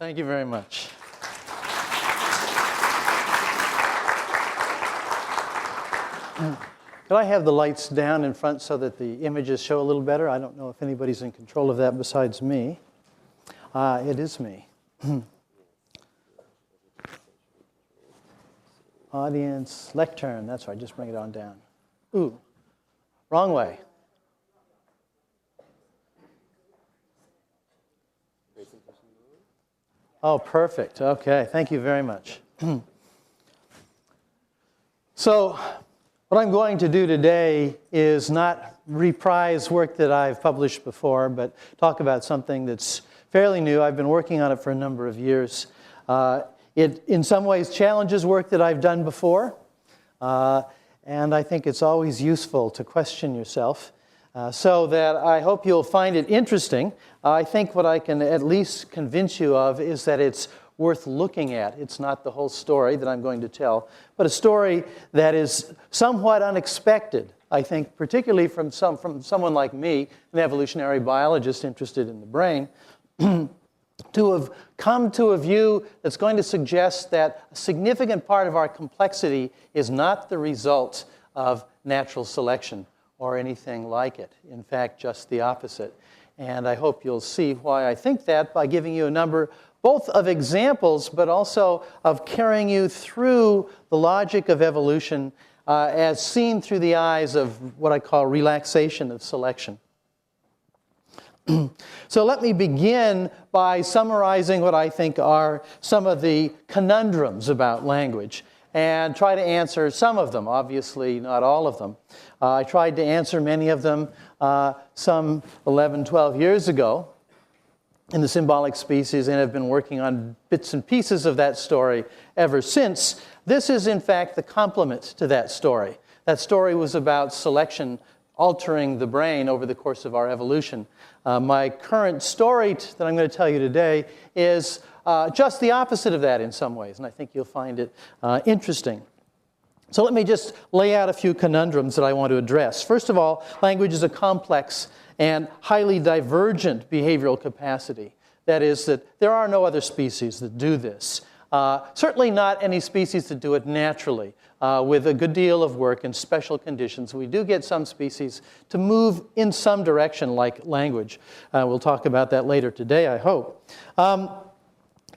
Thank you very much. Could I have the lights down in front so that the images show a little better? I don't know if anybody's in control of that besides me. It is me. Audience, lectern, that's right, just bring it on down. Ooh, wrong way. Oh, perfect. Okay, thank you very much. So, what I'm going to do today is not reprise work that I've published before, but talk about something that's fairly new. I've been working on it for a number of years. It, in some ways, challenges work that I've done before, and I think it's always useful to question yourself, so that I hope you'll find it interesting. I think what I can at least convince you of is that it's worth looking at. It's not the whole story that I'm going to tell, but a story that is somewhat unexpected, I think, particularly from someone like me, an evolutionary biologist interested in the brain, to have come to a view that's going to suggest that a significant part of our complexity is not the result of natural selection or anything like it. In fact, just the opposite. And I hope you'll see why I think that by giving you a number both of examples, but also of carrying you through the logic of evolution as seen through the eyes of what I call relaxation of selection. So let me begin by summarizing what I think are some of the conundrums about language and try to answer some of them, obviously not all of them. I tried to answer many of them some 11, 12 years ago in the symbolic species and have been working on bits and pieces of that story ever since. This is, in fact, the complement to that story. That story was about selection altering the brain over the course of our evolution. My current story that I'm going to tell you today is just the opposite of that in some ways, and I think you'll find it interesting. So let me just lay out a few conundrums that I want to address. First of all, language is a complex and highly divergent behavioral capacity. That is, that there are no other species that do this. Certainly not any species that do it naturally. With a good deal of work in special conditions, we do get some species to move in some direction, like language. We'll talk about that later today, I hope.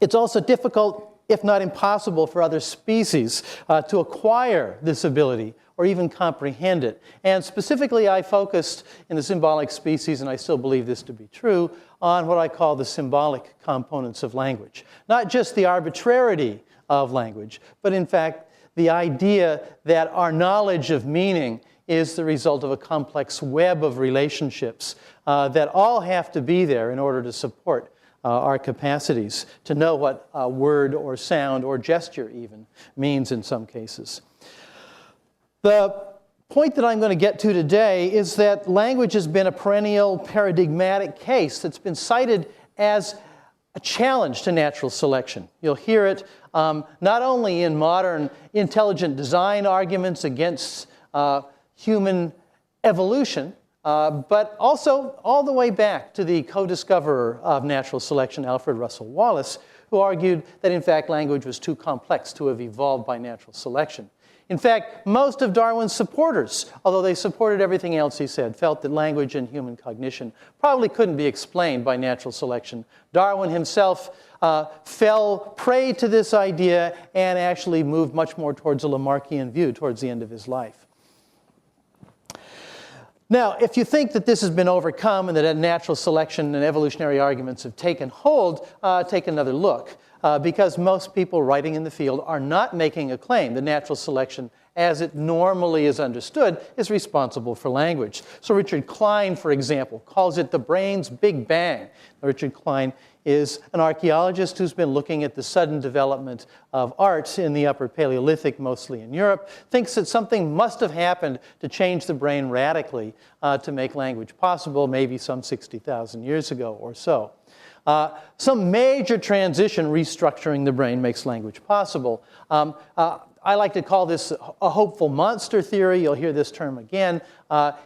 It's also difficult, if not impossible, for other species to acquire this ability or even comprehend it. And specifically, I focused in the symbolic species, and I still believe this to be true, on what I call the symbolic components of language. Not just the arbitrarity of language, but in fact, the idea that our knowledge of meaning is the result of a complex web of relationships that all have to be there in order to support our capacities to know what a word or sound or gesture even means in some cases. The point that I'm going to get to today is that language has been a perennial paradigmatic case that's been cited as a challenge to natural selection. You'll hear it not only in modern intelligent design arguments against human evolution, but also all the way back to the co-discoverer of natural selection, Alfred Russel Wallace, who argued that in fact language was too complex to have evolved by natural selection. In fact, most of Darwin's supporters, although they supported everything else he said, felt that language and human cognition probably couldn't be explained by natural selection. Darwin himself fell prey to this idea and actually moved much more towards a Lamarckian view towards the end of his life. Now, if you think that this has been overcome and that natural selection and evolutionary arguments have taken hold, take another look. Because most people writing in the field are not making a claim that natural selection, as it normally is understood, is responsible for language. So Richard Klein, for example, calls it the brain's Big Bang. Richard Klein is an archaeologist who's been looking at the sudden development of art in the Upper Paleolithic, mostly in Europe, thinks that something must have happened to change the brain radically to make language possible, maybe some 60,000 years ago or so. Some major transition restructuring the brain makes language possible. I like to call this a hopeful monster theory. You'll hear this term again.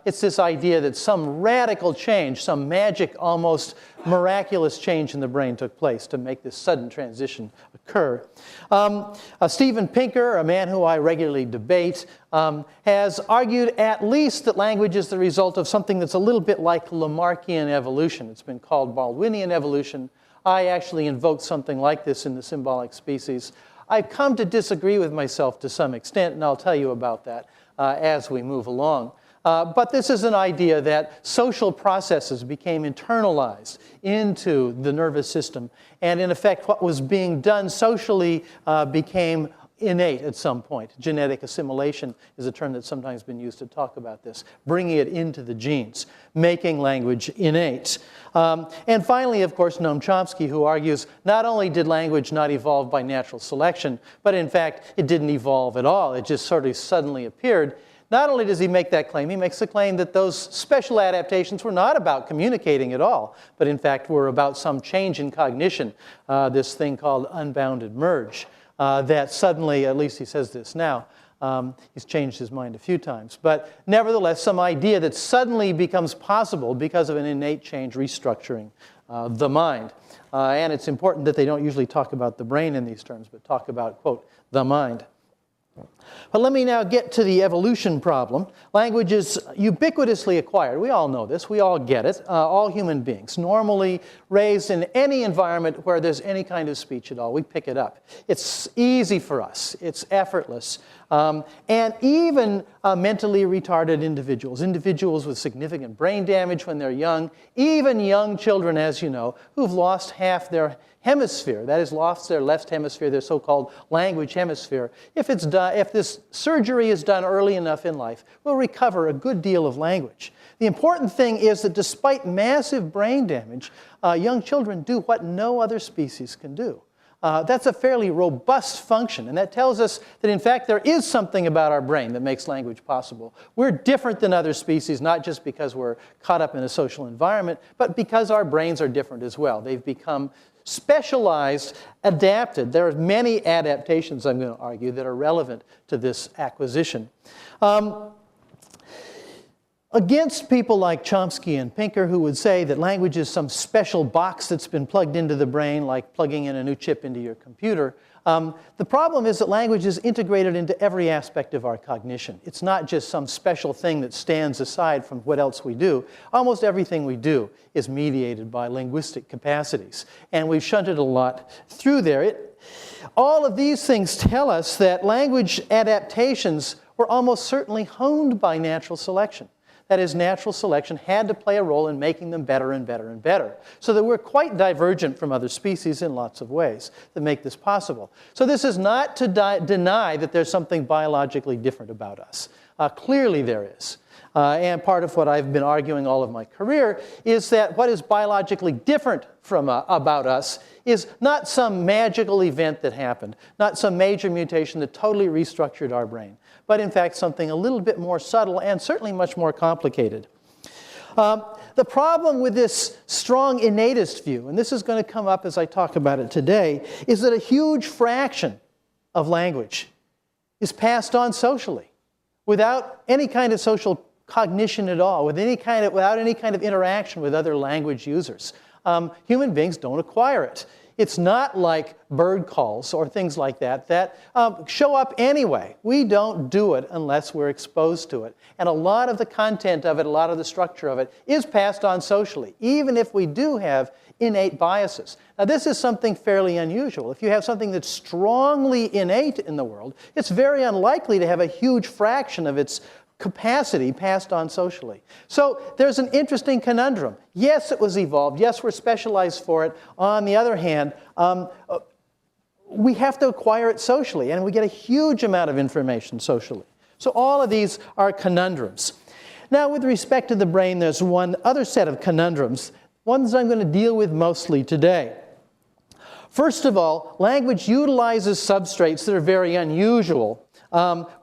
It's this idea that some radical change, some magic, almost miraculous change in the brain took place to make this sudden transition occur. Steven Pinker, a man who I regularly debate, has argued at least that language is the result of something that's a little bit like Lamarckian evolution. It's been called Baldwinian evolution. I actually invoked something like this in The Symbolic Species. I've come to disagree with myself to some extent, and I'll tell you about that as we move along. But this is an idea that social processes became internalized into the nervous system, and in effect, what was being done socially became innate at some point. Genetic assimilation is a term that's sometimes been used to talk about this, bringing it into the genes, making language innate. And finally, of course, Noam Chomsky, who argues not only did language not evolve by natural selection, but in fact, it didn't evolve at all. It just sort of suddenly appeared. Not only does he make that claim, he makes the claim that those special adaptations were not about communicating at all, but in fact were about some change in cognition, this thing called unbounded merge. That suddenly, at least he says this now, he's changed his mind a few times, but nevertheless some idea that suddenly becomes possible because of an innate change restructuring the mind. And it's important that they don't usually talk about the brain in these terms, but talk about, quote, the mind. But let me now get to the evolution problem. Language is ubiquitously acquired. We all know this. We all get it. All human beings, normally raised in any environment where there's any kind of speech at all, we pick it up. It's easy for us. It's effortless. And even mentally retarded individuals, individuals with significant brain damage when they're young, even young children, as you know, who've lost half their hemisphere, that is, lost their left hemisphere, their so-called language hemisphere. If this surgery is done early enough in life, we'll recover a good deal of language. The important thing is that despite massive brain damage, young children do what no other species can do. That's a fairly robust function, and that tells us that, in fact, there is something about our brain that makes language possible. We're different than other species, not just because we're caught up in a social environment, but because our brains are different as well. They've become specialized, adapted. There are many adaptations, I'm going to argue, that are relevant to this acquisition. Against people like Chomsky and Pinker, who would say that language is some special box that's been plugged into the brain, like plugging in a new chip into your computer, the problem is that language is integrated into every aspect of our cognition. It's not just some special thing that stands aside from what else we do. Almost everything we do is mediated by linguistic capacities, and we've shunted a lot through there. All of these things tell us that language adaptations were almost certainly honed by natural selection. That is, natural selection had to play a role in making them better and better and better. So that we're quite divergent from other species in lots of ways that make this possible. So this is not to deny that there's something biologically different about us. Clearly there is. And part of what I've been arguing all of my career is that what is biologically different from about us is not some magical event that happened, not some major mutation that totally restructured our brain, but in fact something a little bit more subtle and certainly much more complicated. The problem with this strong innatist view, and this is going to come up as I talk about it today, is that a huge fraction of language is passed on socially without any kind of social cognition at all, without any kind of interaction with other language users. Human beings don't acquire it. It's not like bird calls or things like that show up anyway. We don't do it unless we're exposed to it. And a lot of the content of it, a lot of the structure of it, is passed on socially, even if we do have innate biases. Now, this is something fairly unusual. If you have something that's strongly innate in the world, it's very unlikely to have a huge fraction of its capacity passed on socially. So there's an interesting conundrum. Yes, it was evolved. Yes, we're specialized for it. On the other hand, we have to acquire it socially, and we get a huge amount of information socially. So all of these are conundrums. Now, with respect to the brain, there's one other set of conundrums, ones I'm going to deal with mostly today. First of all, language utilizes substrates that are very unusual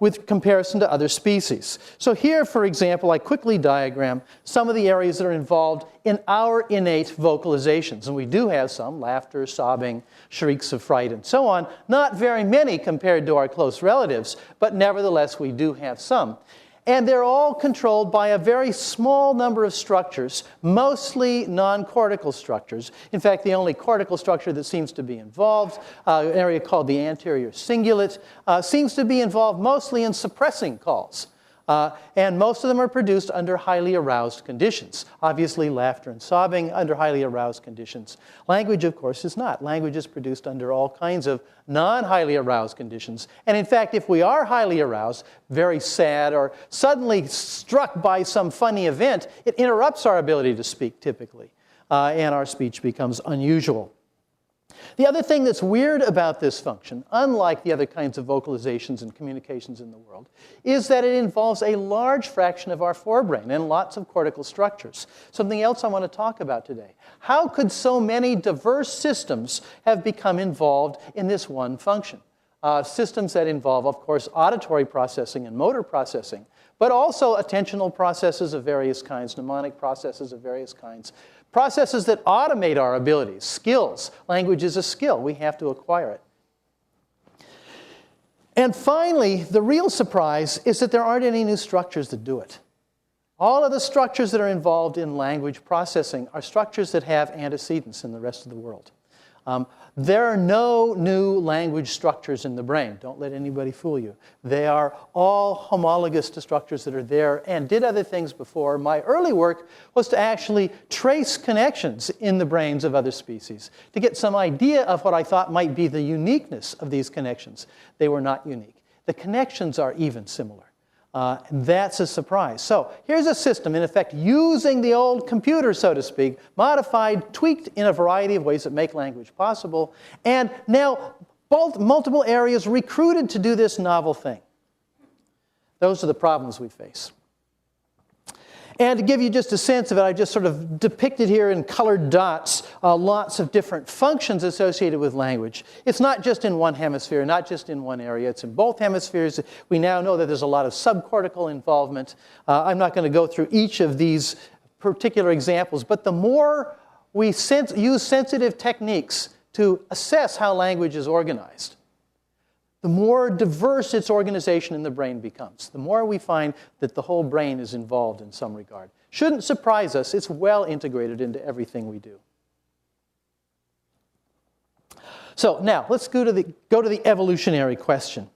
with comparison to other species. So here, for example, I quickly diagram some of the areas that are involved in our innate vocalizations. And we do have some: laughter, sobbing, shrieks of fright, and so on. Not very many compared to our close relatives, but nevertheless we do have some. And they're all controlled by a very small number of structures, mostly non-cortical structures. In fact, the only cortical structure that seems to be involved, an area called the anterior cingulate, seems to be involved mostly in suppressing calls. And most of them are produced under highly aroused conditions. Obviously, laughter and sobbing under highly aroused conditions. Language, of course, is not. Language is produced under all kinds of non-highly aroused conditions. And in fact, if we are highly aroused, very sad, or suddenly struck by some funny event, it interrupts our ability to speak typically, and our speech becomes unusual. The other thing that's weird about this function, unlike the other kinds of vocalizations and communications in the world, is that it involves a large fraction of our forebrain and lots of cortical structures. Something else I want to talk about today. How could so many diverse systems have become involved in this one function? Systems that involve, of course, auditory processing and motor processing, but also attentional processes of various kinds, mnemonic processes of various kinds, processes that automate our abilities, skills. Language is a skill. We have to acquire it. And finally, the real surprise is that there aren't any new structures that do it. All of the structures that are involved in language processing are structures that have antecedents in the rest of the world. There are no new language structures in the brain. Don't let anybody fool you. They are all homologous to structures that are there and did other things before. My early work was to actually trace connections in the brains of other species to get some idea of what I thought might be the uniqueness of these connections. They were not unique. The connections are even similar. That's a surprise. So here's a system, in effect, using the old computer, so to speak, modified, tweaked in a variety of ways that make language possible, and now multiple areas recruited to do this novel thing. Those are the problems we face. And to give you just a sense of it, I just sort of depicted here in colored dots lots of different functions associated with language. It's not just in one hemisphere, not just in one area. It's in both hemispheres. We now know that there's a lot of subcortical involvement. I'm not going to go through each of these particular examples, but the more we use sensitive techniques to assess how language is organized, the more diverse its organization in the brain becomes. The more we find that the whole brain is involved in some regard. Shouldn't surprise us. It's well integrated into everything we do. So now, let's go to the evolutionary question.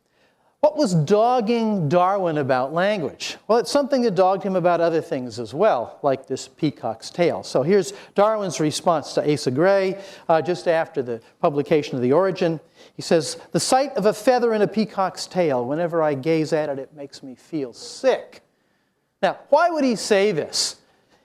What was dogging Darwin about language? Well, it's something that dogged him about other things as well, like this peacock's tail. So here's Darwin's response to Asa Gray, just after the publication of The Origin. He says, "The sight of a feather in a peacock's tail, whenever I gaze at it, it makes me feel sick." Now, why would he say this?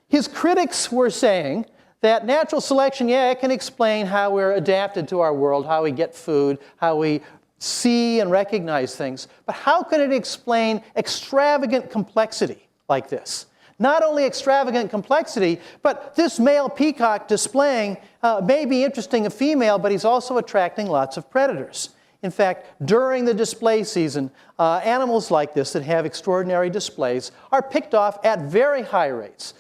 His critics were saying that natural selection, yeah, it can explain how we're adapted to our world, how we get food, how we see and recognize things, but how can it explain extravagant complexity like this? Not only extravagant complexity, but this male peacock displaying may be interesting a female, but he's also attracting lots of predators. In fact, during the display season, animals like this that have extraordinary displays are picked off at very high rates.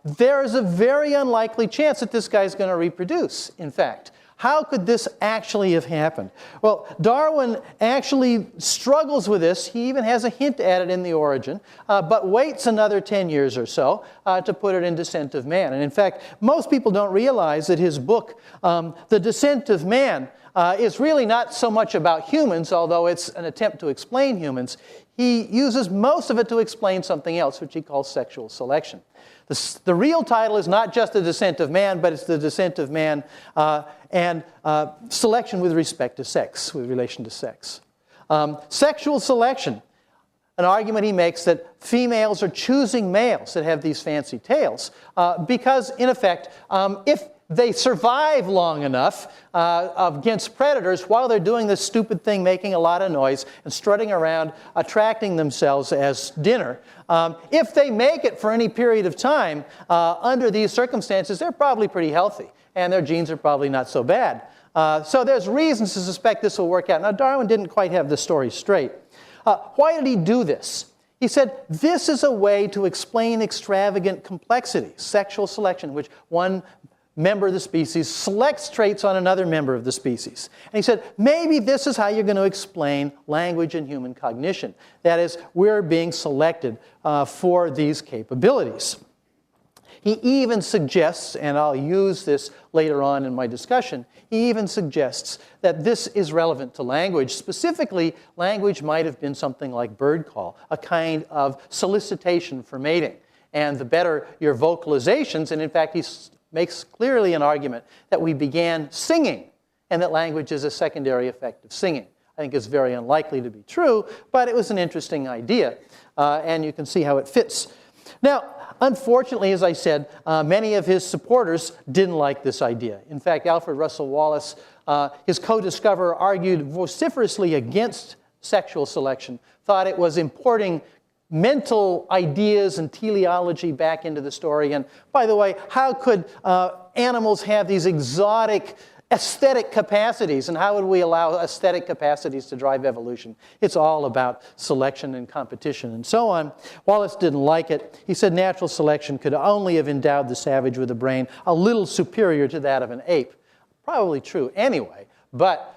There's a very unlikely chance that this guy's going to reproduce, in fact. How could this actually have happened? Well, Darwin actually struggles with this. He even has a hint at it in The Origin, but waits another 10 years or so to put it in Descent of Man. And in fact, most people don't realize that his book, The Descent of Man, is really not so much about humans, although it's an attempt to explain humans. He uses most of it to explain something else, which he calls sexual selection. The real title is not just The Descent of Man, but it's The Descent of Man and Selection with respect to sex, with relation to sex. Sexual selection, an argument he makes that females are choosing males that have these fancy tails because, in effect, if they survive long enough against predators while they're doing this stupid thing, making a lot of noise and strutting around, attracting themselves as dinner. If they make it for any period of time under these circumstances, they're probably pretty healthy, and their genes are probably not so bad. So there's reasons to suspect this will work out. Now, Darwin didn't quite have the story straight. Why did he do this? He said, this is a way to explain extravagant complexity, sexual selection, which one member of the species selects traits on another member of the species. And he said, maybe this is how you're going to explain language and human cognition. That is, we're being selected for these capabilities. He even suggests, and I'll use this later on in my discussion, he even suggests that this is relevant to language. Specifically, language might have been something like bird call, a kind of solicitation for mating. And the better your vocalizations, and in fact he makes clearly an argument that we began singing and that language is a secondary effect of singing. I think it's very unlikely to be true, but it was an interesting idea, and you can see how it fits. Now, unfortunately, as I said, many of his supporters didn't like this idea. In fact, Alfred Russel Wallace, his co-discoverer, argued vociferously against sexual selection, thought it was importing mental ideas and teleology back into the story. And by the way, how could animals have these exotic aesthetic capacities, and how would we allow aesthetic capacities to drive evolution? It's all about selection and competition and so on. Wallace didn't like it. He said natural selection could only have endowed the savage with a brain a little superior to that of an ape. Probably true anyway, but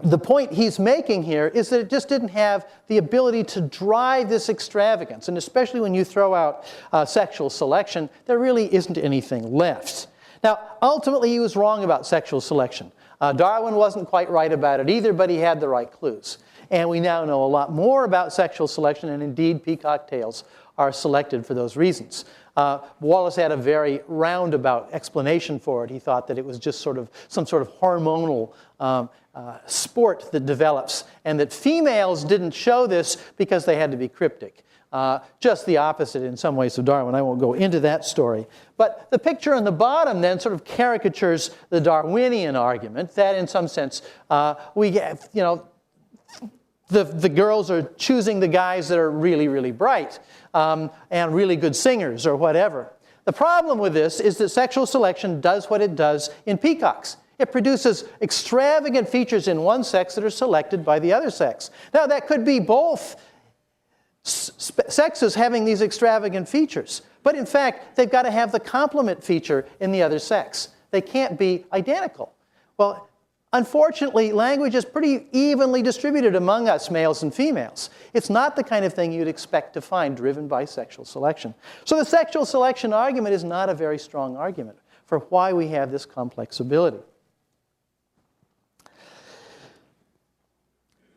the point he's making here is that it just didn't have the ability to drive this extravagance, and especially when you throw out sexual selection, there really isn't anything left. Now, ultimately, he was wrong about sexual selection. Darwin wasn't quite right about it either, but he had the right clues. And we now know a lot more about sexual selection, and indeed, peacock tails are selected for those reasons. Wallace had a very roundabout explanation for it. He thought that it was just sort of some sort of hormonal sport that develops, and that females didn't show this because they had to be cryptic. Just the opposite in some ways of Darwin. I won't go into that story. But the picture on the bottom then sort of caricatures the Darwinian argument that in some sense we get, the girls are choosing the guys that are really, really bright and really good singers or whatever. The problem with this is that sexual selection does what it does in peacocks. It produces extravagant features in one sex that are selected by the other sex. Now, that could be both sexes having these extravagant features, but in fact, they've got to have the complement feature in the other sex. They can't be identical. Well, unfortunately, language is pretty evenly distributed among us, males and females. It's not the kind of thing you'd expect to find driven by sexual selection. So the sexual selection argument is not a very strong argument for why we have this complex ability.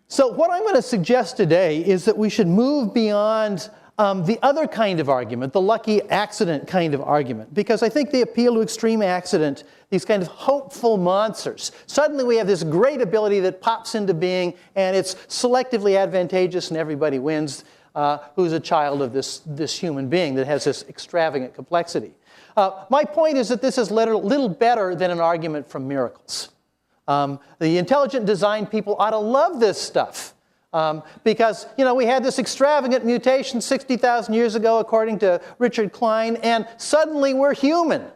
So what I'm going to suggest today is that we should move beyond the other kind of argument, the lucky accident kind of argument, because I think they appeal to extreme accident, these kind of hopeful monsters. Suddenly we have this great ability that pops into being, and it's selectively advantageous, and everybody wins who's a child of this human being that has this extravagant complexity. My point is that this is little better than an argument from miracles. The intelligent design people ought to love this stuff because, we had this extravagant mutation 60,000 years ago, according to Richard Klein, and suddenly we're human.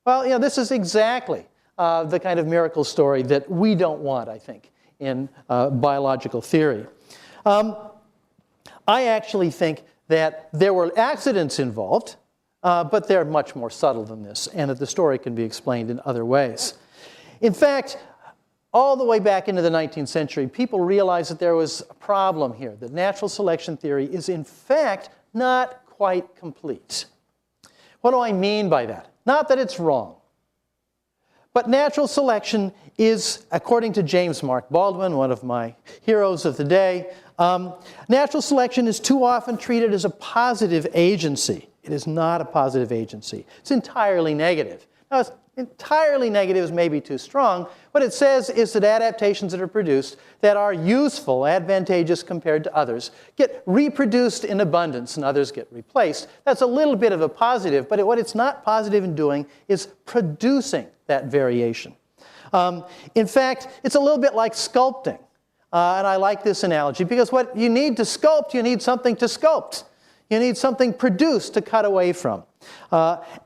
Well, this is exactly the kind of miracle story that we don't want, I think, in biological theory. I actually think that there were accidents involved, but they're much more subtle than this, and that the story can be explained in other ways. In fact, all the way back into the 19th century, people realized that there was a problem here, that natural selection theory is in fact not quite complete. What do I mean by that? Not that it's wrong, but natural selection is, according to James Mark Baldwin, one of my heroes of the day, natural selection is too often treated as a positive agency. It is not a positive agency. It's entirely negative. Now, entirely negative is maybe too strong. What it says is that adaptations that are produced that are useful, advantageous compared to others, get reproduced in abundance and others get replaced. That's a little bit of a positive, but what it's not positive in doing is producing that variation. In fact, it's a little bit like sculpting. And I like this analogy because what you need to sculpt, you need something to sculpt. You need something produced to cut away from.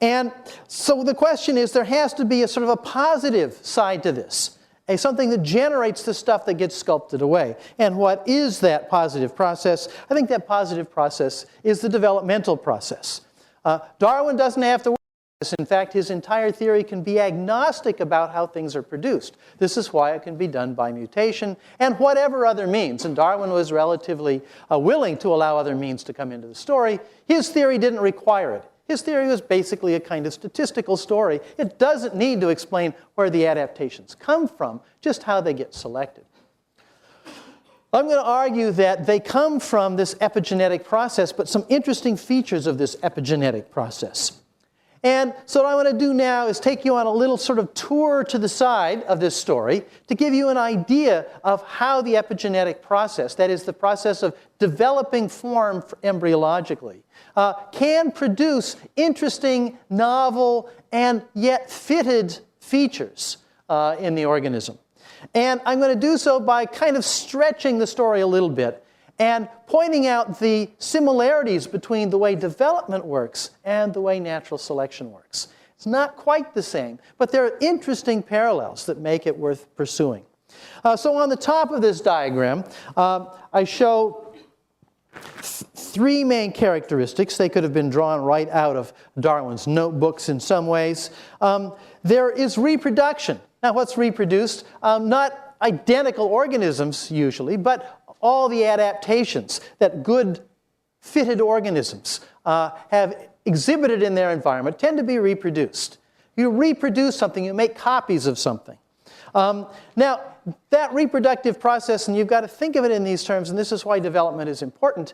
And so the question is, there has to be a sort of a positive side to this. something that generates the stuff that gets sculpted away. And what is that positive process? I think that positive process is the developmental process. Darwin doesn't have to worry about this. In fact, his entire theory can be agnostic about how things are produced. This is why it can be done by mutation and whatever other means. And Darwin was relatively willing to allow other means to come into the story. His theory didn't require it. His theory was basically a kind of statistical story. It doesn't need to explain where the adaptations come from, just how they get selected. I'm going to argue that they come from this epigenetic process, but some interesting features of this epigenetic process. And so what I want to do now is take you on a little sort of tour to the side of this story to give you an idea of how the epigenetic process, that is the process of developing form embryologically, can produce interesting, novel, and yet fitted features in the organism. And I'm going to do so by kind of stretching the story a little bit and pointing out the similarities between the way development works and the way natural selection works. It's not quite the same, but there are interesting parallels that make it worth pursuing. So on the top of this diagram, I show three main characteristics. They could have been drawn right out of Darwin's notebooks in some ways. There is reproduction. Now, what's reproduced? Not identical organisms usually, but all the adaptations that good fitted organisms have exhibited in their environment tend to be reproduced. You reproduce something, you make copies of something. Now, that reproductive process, and you've got to think of it in these terms, and this is why development is important,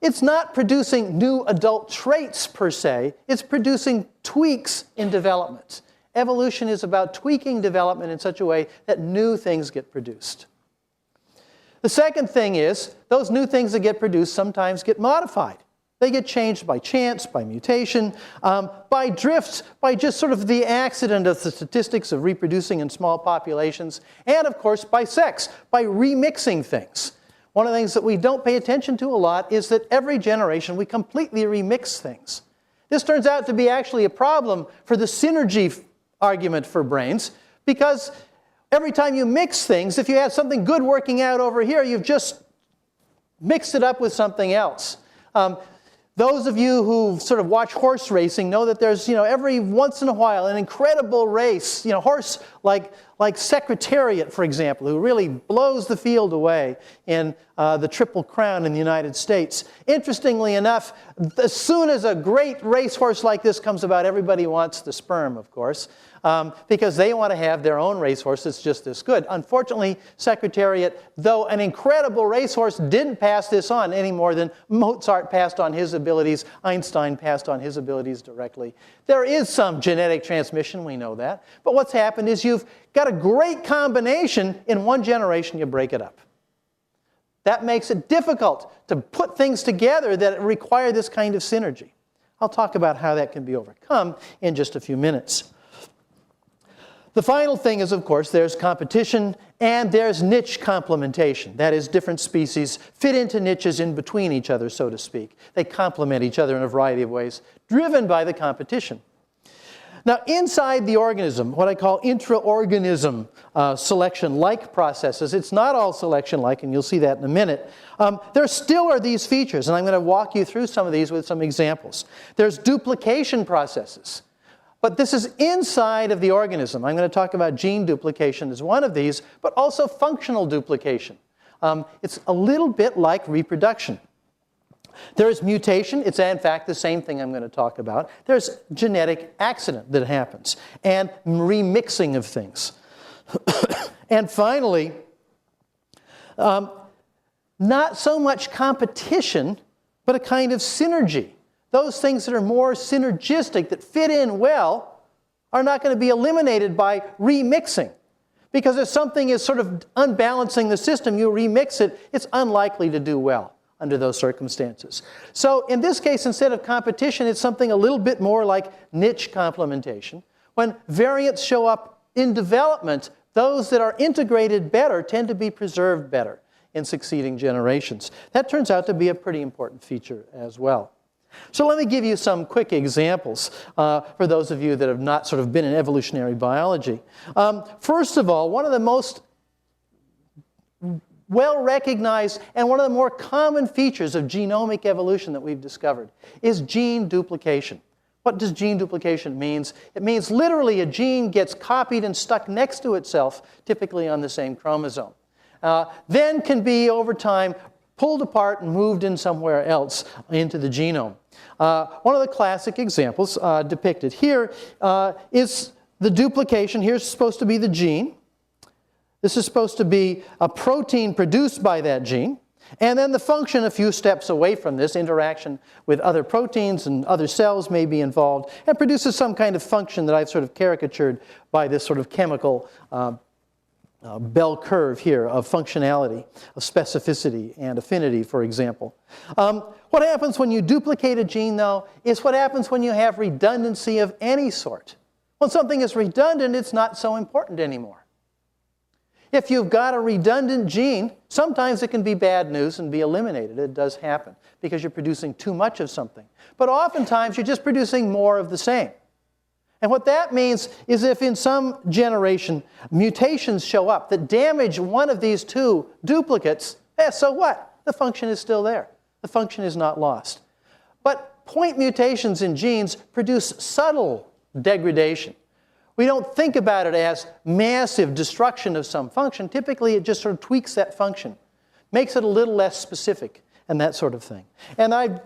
it's not producing new adult traits per se, it's producing tweaks in development. Evolution is about tweaking development in such a way that new things get produced. The second thing is, those new things that get produced sometimes get modified. They get changed by chance, by mutation, by drift, by just sort of the accident of the statistics of reproducing in small populations, and of course by sex, by remixing things. One of the things that we don't pay attention to a lot is that every generation we completely remix things. This turns out to be actually a problem for the synergy argument for brains, because every time you mix things, if you have something good working out over here, you've just mixed it up with something else. Those of you who sort of watch horse racing know that there's, every once in a while an incredible race, horse like Secretariat, for example, who really blows the field away in the Triple Crown in the United States. Interestingly enough, as soon as a great racehorse like this comes about, everybody wants the sperm, of course, because they want to have their own racehorse that's just as good. Unfortunately, Secretariat, though an incredible racehorse, didn't pass this on any more than Mozart passed on his abilities, Einstein passed on his abilities directly. There is some genetic transmission, we know that. But what's happened is you've got a great combination. In one generation, you break it up. That makes it difficult to put things together that require this kind of synergy. I'll talk about how that can be overcome in just a few minutes. The final thing is, of course, there's competition and there's niche complementation. That is, different species fit into niches in between each other, so to speak. They complement each other in a variety of ways, driven by the competition. Now, inside the organism, what I call intra-organism selection-like processes, it's not all selection-like, and you'll see that in a minute. There still are these features, and I'm going to walk you through some of these with some examples. There's duplication processes. But this is inside of the organism. I'm going to talk about gene duplication as one of these, but also functional duplication. It's a little bit like reproduction. There is mutation. It's in fact the same thing I'm going to talk about. There's genetic accident that happens, and remixing of things. And finally, not so much competition, but a kind of synergy. Those things that are more synergistic, that fit in well, are not going to be eliminated by remixing. Because if something is sort of unbalancing the system, you remix it, it's unlikely to do well under those circumstances. So in this case, instead of competition, it's something a little bit more like niche complementation. When variants show up in development, those that are integrated better tend to be preserved better in succeeding generations. That turns out to be a pretty important feature as well. So let me give you some quick examples for those of you that have not sort of been in evolutionary biology. First of all, one of the most well-recognized and one of the more common features of genomic evolution that we've discovered is gene duplication. What does gene duplication mean? It means literally a gene gets copied and stuck next to itself, typically on the same chromosome. Then can be, over time, pulled apart and moved in somewhere else into the genome. One of the classic examples depicted here is the duplication. Here's supposed to be the gene. This is supposed to be a protein produced by that gene. And then the function a few steps away from this, interaction with other proteins and other cells may be involved, and produces some kind of function that I've sort of caricatured by this sort of chemical bell curve here of functionality, of specificity and affinity, for example. What happens when you duplicate a gene, though, is what happens when you have redundancy of any sort. When something is redundant, it's not so important anymore. If you've got a redundant gene, sometimes it can be bad news and be eliminated. It does happen because you're producing too much of something. But oftentimes, you're just producing more of the same. And what that means is if in some generation mutations show up that damage one of these two duplicates, so what? The function is still there. The function is not lost. But point mutations in genes produce subtle degradation. We don't think about it as massive destruction of some function. Typically, it just sort of tweaks that function, makes it a little less specific, and that sort of thing. And I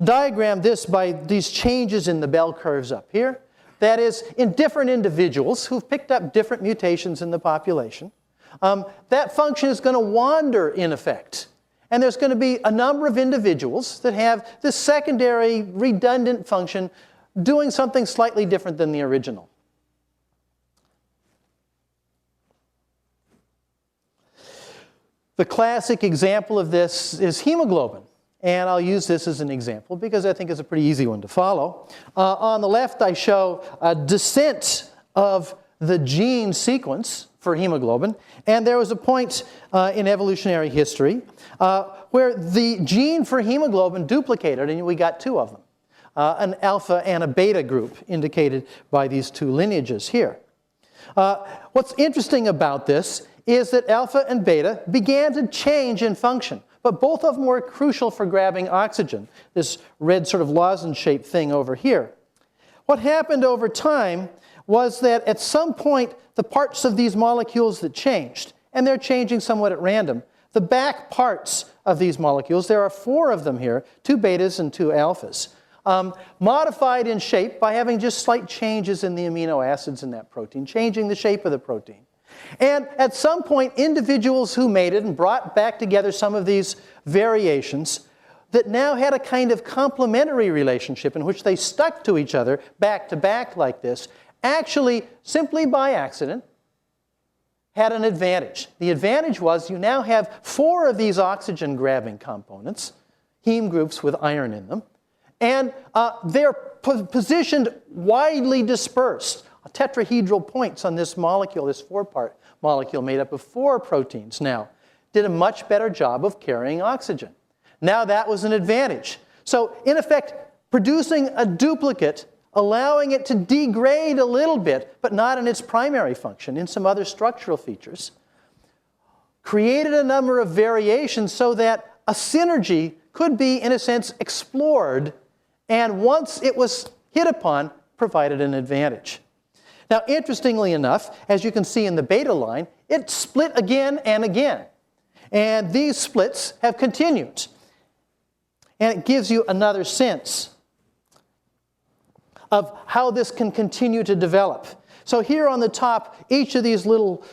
diagrammed this by these changes in the bell curves up here. That is, in different individuals who've picked up different mutations in the population, that function is going to wander in effect. And there's going to be a number of individuals that have this secondary redundant function doing something slightly different than the original. The classic example of this is hemoglobin. And I'll use this as an example because I think it's a pretty easy one to follow. On the left, I show a descent of the gene sequence for hemoglobin. And there was a point in evolutionary history where the gene for hemoglobin duplicated, and we got two of them. An alpha and a beta group indicated by these two lineages here. What's interesting about this is that alpha and beta began to change in function, but both of them were crucial for grabbing oxygen, this red sort of lozenge-shaped thing over here. What happened over time was that at some point, the parts of these molecules that changed, and they're changing somewhat at random, the back parts of these molecules, there are 4 of them here, 2 betas and 2 alphas, modified in shape by having just slight changes in the amino acids in that protein, changing the shape of the protein. And at some point, individuals who made it and brought back together some of these variations that now had a kind of complementary relationship in which they stuck to each other back to back like this, actually, simply by accident, had an advantage. The advantage was you now have 4 of these oxygen-grabbing components, heme groups with iron in them, and they're positioned widely dispersed. Tetrahedral points on this molecule, this 4-part molecule made up of 4 proteins now, did a much better job of carrying oxygen. Now that was an advantage. So in effect, producing a duplicate, allowing it to degrade a little bit, but not in its primary function, in some other structural features, created a number of variations so that a synergy could be, in a sense, explored, and once it was hit upon, provided an advantage. Now, interestingly enough, as you can see in the beta line, it split again and again. And these splits have continued. And it gives you another sense of how this can continue to develop. So here on the top, each of these little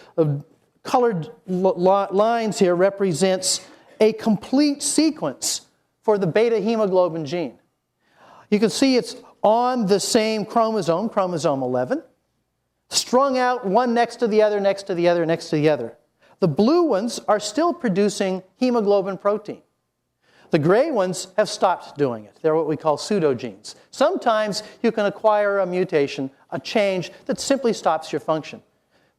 colored lines here represents a complete sequence for the beta hemoglobin gene. You can see it's on the same chromosome, chromosome 11, strung out one next to the other, next to the other, next to the other. The blue ones are still producing hemoglobin protein. The gray ones have stopped doing it. They're what we call pseudogenes. Sometimes you can acquire a mutation, a change that simply stops your function.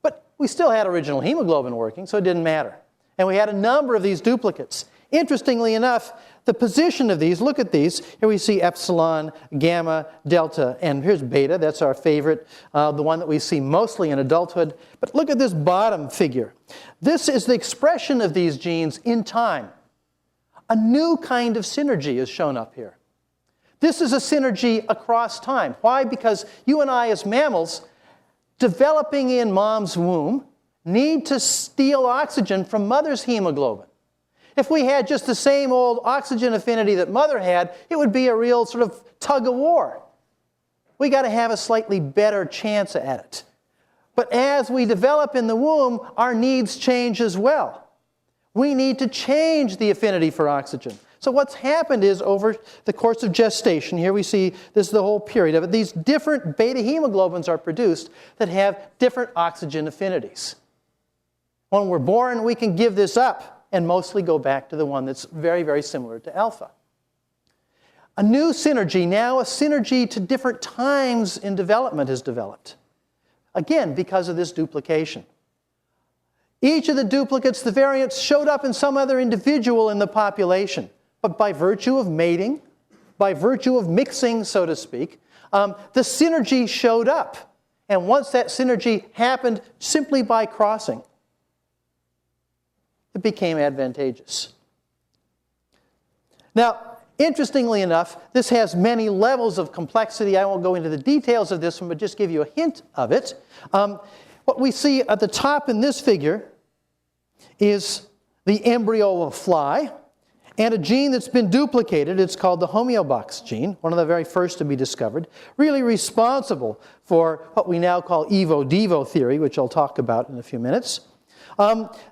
But we still had original hemoglobin working, so it didn't matter. And we had a number of these duplicates. Interestingly enough, the position of these, look at these. Here we see epsilon, gamma, delta, and here's beta. That's our favorite, the one that we see mostly in adulthood. But look at this bottom figure. This is the expression of these genes in time. A new kind of synergy is shown up here. This is a synergy across time. Why? Because you and I as mammals, developing in mom's womb, need to steal oxygen from mother's hemoglobin. If we had just the same old oxygen affinity that mother had, it would be a real sort of tug of war. We got to have a slightly better chance at it. But as we develop in the womb, our needs change as well. We need to change the affinity for oxygen. So what's happened is over the course of gestation, here we see this is the whole period of it, these different beta hemoglobins are produced that have different oxygen affinities. When we're born, we can give this up and mostly go back to the one that's very, very similar to alpha. A new synergy, now a synergy to different times in development is developed. Again, because of this duplication. Each of the duplicates, the variants, showed up in some other individual in the population. But by virtue of mating, by virtue of mixing, so to speak, the synergy showed up. And once that synergy happened simply by crossing, it became advantageous. Now, interestingly enough, this has many levels of complexity. I won't go into the details of this one, but just give you a hint of it. What we see at the top in this figure is the embryo of a fly and a gene that's been duplicated. It's called the homeobox gene, one of the very first to be discovered, really responsible for what we now call evo-devo theory, which I'll talk about in a few minutes.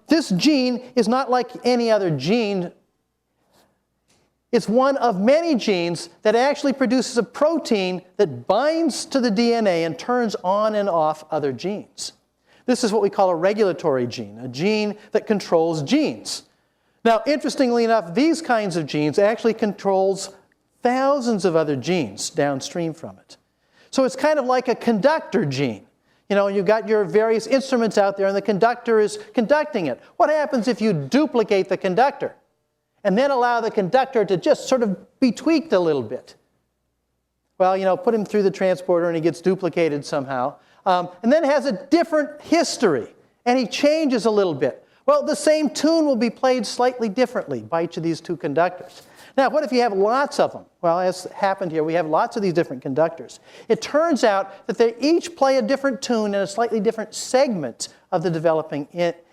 This gene is not like any other gene. It's one of many genes that actually produces a protein that binds to the DNA and turns on and off other genes. This is what we call a regulatory gene, a gene that controls genes. Now, interestingly enough, these kinds of genes actually controls thousands of other genes downstream from it. So it's kind of like a conductor gene. You know, you've got your various instruments out there and the conductor is conducting it. What happens if you duplicate the conductor and then allow the conductor to just sort of be tweaked a little bit? Well, you know, put him through the transporter and he gets duplicated somehow. And then has a different history and he changes a little bit. Well, the same tune will be played slightly differently by each of these two conductors. Now, what if you have lots of them? Well, as happened here, we have lots of these different conductors. It turns out that they each play a different tune in a slightly different segment of the developing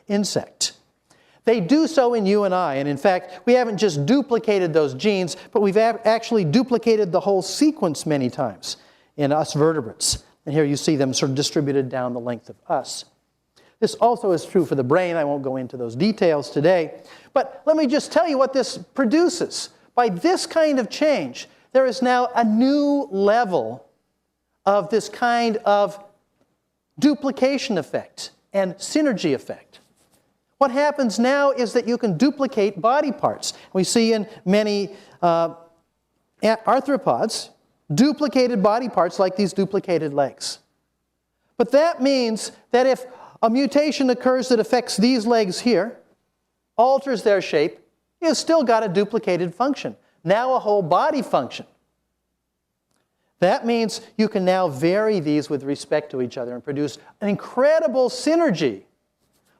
insect. They do so in you and I, and in fact, we haven't just duplicated those genes, but we've actually duplicated the whole sequence many times in us vertebrates. And here you see them sort of distributed down the length of us. This also is true for the brain. I won't go into those details today. But let me just tell you what this produces. By this kind of change, there is now a new level of this kind of duplication effect and synergy effect. What happens now is that you can duplicate body parts. We see in many arthropods duplicated body parts like these duplicated legs. But that means that if a mutation occurs that affects these legs here, alters their shape, you've still got a duplicated function. Now a whole body function. That means you can now vary these with respect to each other and produce an incredible synergy.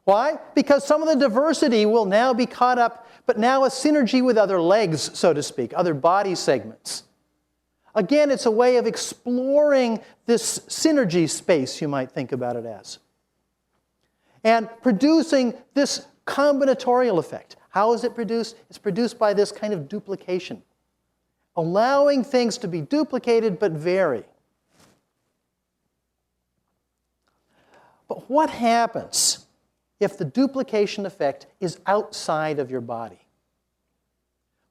Why? Because some of the diversity will now be caught up, but now a synergy with other legs, so to speak, other body segments. Again, it's a way of exploring this synergy space, you might think about it as. And producing this combinatorial effect. How is it produced? It's produced by this kind of duplication. Allowing things to be duplicated but vary. But what happens if the duplication effect is outside of your body?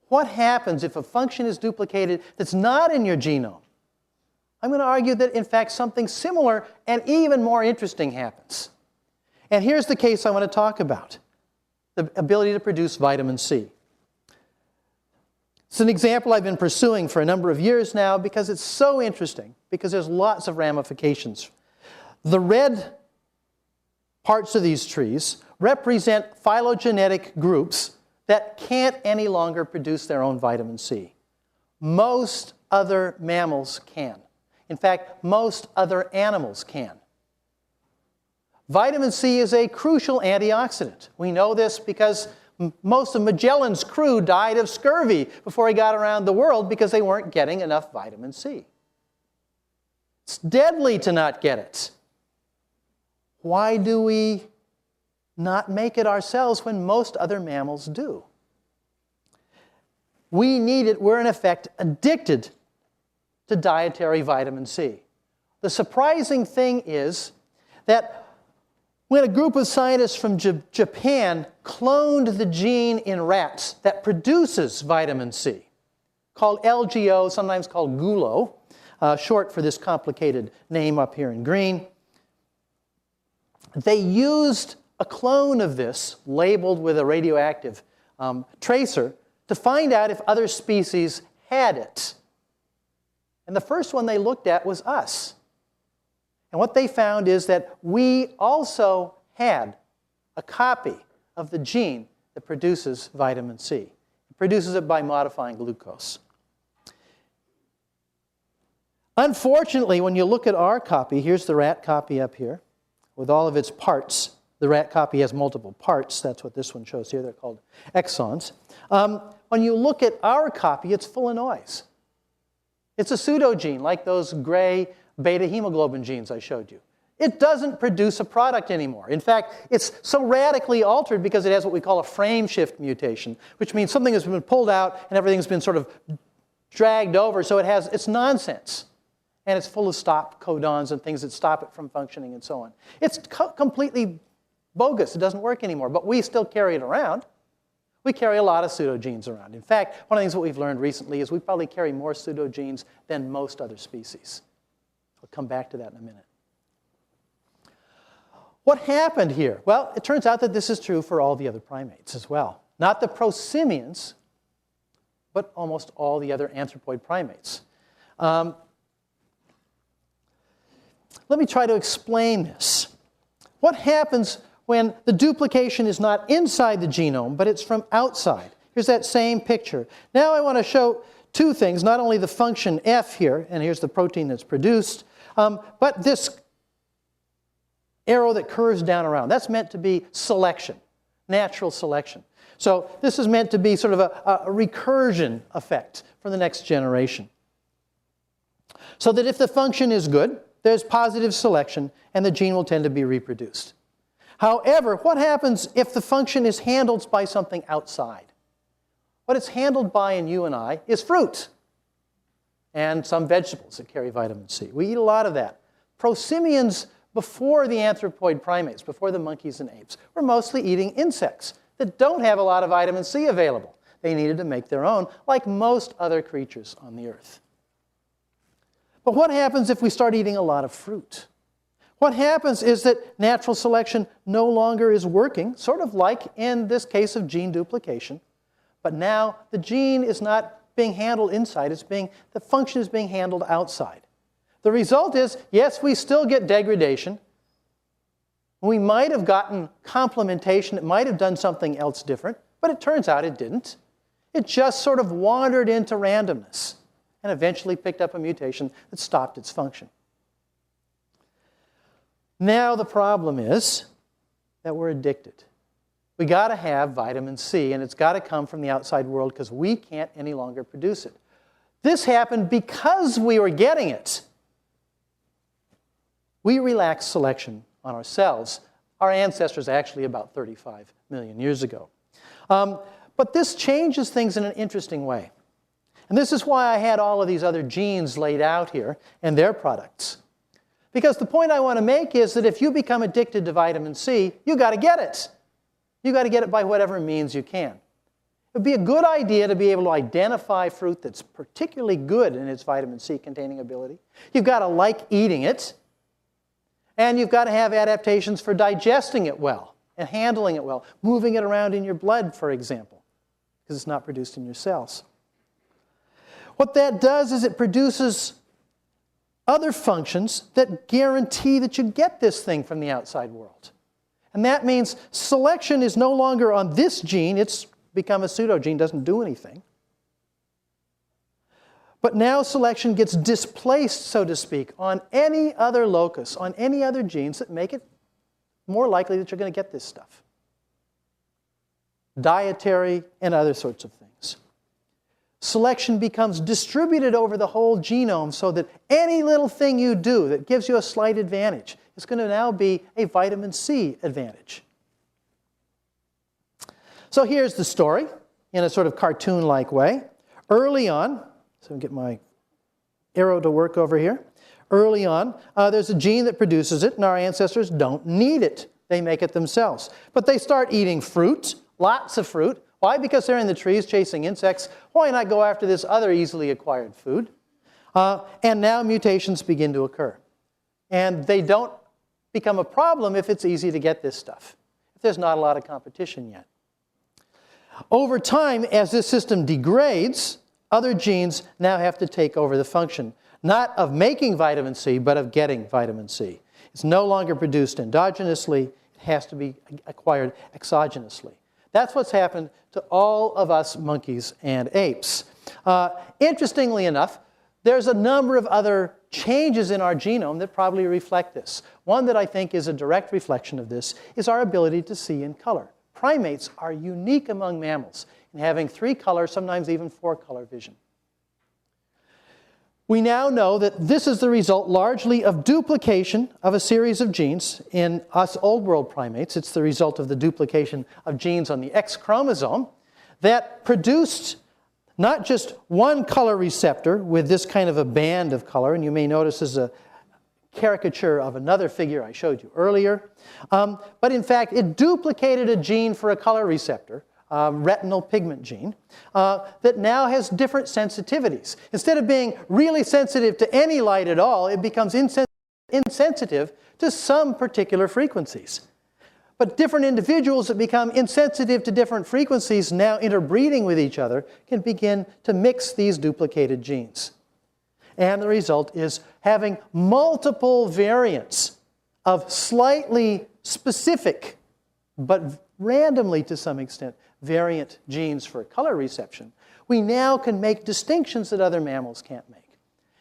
What happens if a function is duplicated that's not in your genome? I'm going to argue that, in fact, something similar and even more interesting happens. And here's the case I want to talk about. The ability to produce vitamin C. It's an example I've been pursuing for a number of years now because it's so interesting, because there's lots of ramifications. The red parts of these trees represent phylogenetic groups that can't any longer produce their own vitamin C. Most other mammals can. In fact, most other animals can. Vitamin C is a crucial antioxidant. We know this because most of Magellan's crew died of scurvy before he got around the world because they weren't getting enough vitamin C. It's deadly to not get it. Why do we not make it ourselves when most other mammals do? We need it. We're in effect addicted to dietary vitamin C. The surprising thing is that when a group of scientists from Japan cloned the gene in rats that produces vitamin C, called LGO, sometimes called GULO, short for this complicated name up here in green, they used a clone of this, labeled with a radioactive tracer, to find out if other species had it. And the first one they looked at was us. And what they found is that we also had a copy of the gene that produces vitamin C. It produces it by modifying glucose. Unfortunately, when you look at our copy, here's the rat copy up here, with all of its parts. The rat copy has multiple parts. That's what this one shows here. They're called exons. When you look at our copy, it's full of noise. It's a pseudogene, like those gray beta hemoglobin genes I showed you. It doesn't produce a product anymore. In fact, it's so radically altered because it has what we call a frame shift mutation, which means something has been pulled out and everything's been sort of dragged over, so it's nonsense. And it's full of stop codons and things that stop it from functioning and so on. It's completely bogus. It doesn't work anymore, but we still carry it around. We carry a lot of pseudogenes around. In fact, one of the things that we've learned recently is we probably carry more pseudogenes than most other species. I'll come back to that in a minute. What happened here? Well, it turns out that this is true for all the other primates as well. Not the prosimians, but almost all the other anthropoid primates. Let me try to explain this. What happens when the duplication is not inside the genome, but it's from outside? Here's that same picture. Now I want to show two things, not only the function F here, and here's the protein that's produced, but this arrow that curves down around. That's meant to be selection, natural selection. So this is meant to be sort of a recursion effect for the next generation. So that if the function is good, there's positive selection, and the gene will tend to be reproduced. However, what happens if the function is handled by something outside? What it's handled by in you and I is fruit and some vegetables that carry vitamin C. We eat a lot of that. Prosimians, before the anthropoid primates, before the monkeys and apes, were mostly eating insects that don't have a lot of vitamin C available. They needed to make their own, like most other creatures on the earth. But what happens if we start eating a lot of fruit? What happens is that natural selection no longer is working, sort of like in this case of gene duplication. But now the gene is not being handled inside, the function is being handled outside. The result is, yes, we still get degradation. We might have gotten complementation, it might have done something else different, but it turns out it didn't. It just sort of wandered into randomness and eventually picked up a mutation that stopped its function. Now the problem is that we're addicted. We got to have vitamin C, and it's got to come from the outside world because we can't any longer produce it. This happened because we were getting it. We relaxed selection on ourselves. Our ancestors actually about 35 million years ago. But this changes things in an interesting way. And this is why I had all of these other genes laid out here and their products. Because the point I want to make is that if you become addicted to vitamin C, you got to get it. You got to get it by whatever means you can. It would be a good idea to be able to identify fruit that's particularly good in its vitamin C containing ability. You've got to like eating it. And you've got to have adaptations for digesting it well and handling it well, moving it around in your blood, for example, because it's not produced in your cells. What that does is it produces other functions that guarantee that you get this thing from the outside world. And that means selection is no longer on this gene, it's become a pseudogene, doesn't do anything. But now selection gets displaced, so to speak, on any other locus, on any other genes that make it more likely that you're going to get this stuff. Dietary and other sorts of things. Selection becomes distributed over the whole genome so that any little thing you do that gives you a slight advantage is going to now be a vitamin C advantage. So here's the story in a sort of cartoon-like way. Early on, so I'll get my arrow to work over here. Early on, there's a gene that produces it, and our ancestors don't need it. They make it themselves. But they start eating fruit, lots of fruit. Why? Because they're in the trees chasing insects. Why not go after this other easily acquired food? And now mutations begin to occur. And they don't become a problem if it's easy to get this stuff, if there's not a lot of competition yet. Over time, as this system degrades, other genes now have to take over the function, not of making vitamin C, but of getting vitamin C. It's no longer produced endogenously. It has to be acquired exogenously. That's what's happened to all of us monkeys and apes. Interestingly enough, there's a number of other changes in our genome that probably reflect this. One that I think is a direct reflection of this is our ability to see in color. Primates are unique among mammals in having 3-color, sometimes even 4-color vision. We now know that this is the result largely of duplication of a series of genes in us Old World primates. It's the result of the duplication of genes on the X chromosome that produced not just one color receptor with this kind of a band of color, and you may notice this is a caricature of another figure I showed you earlier, but in fact it duplicated a gene for a color receptor, retinal pigment gene, that now has different sensitivities. Instead of being really sensitive to any light at all, it becomes insensitive to some particular frequencies. But different individuals that become insensitive to different frequencies, now interbreeding with each other, can begin to mix these duplicated genes. And the result is having multiple variants of slightly specific, but randomly to some extent, variant genes for color reception. We now can make distinctions that other mammals can't make.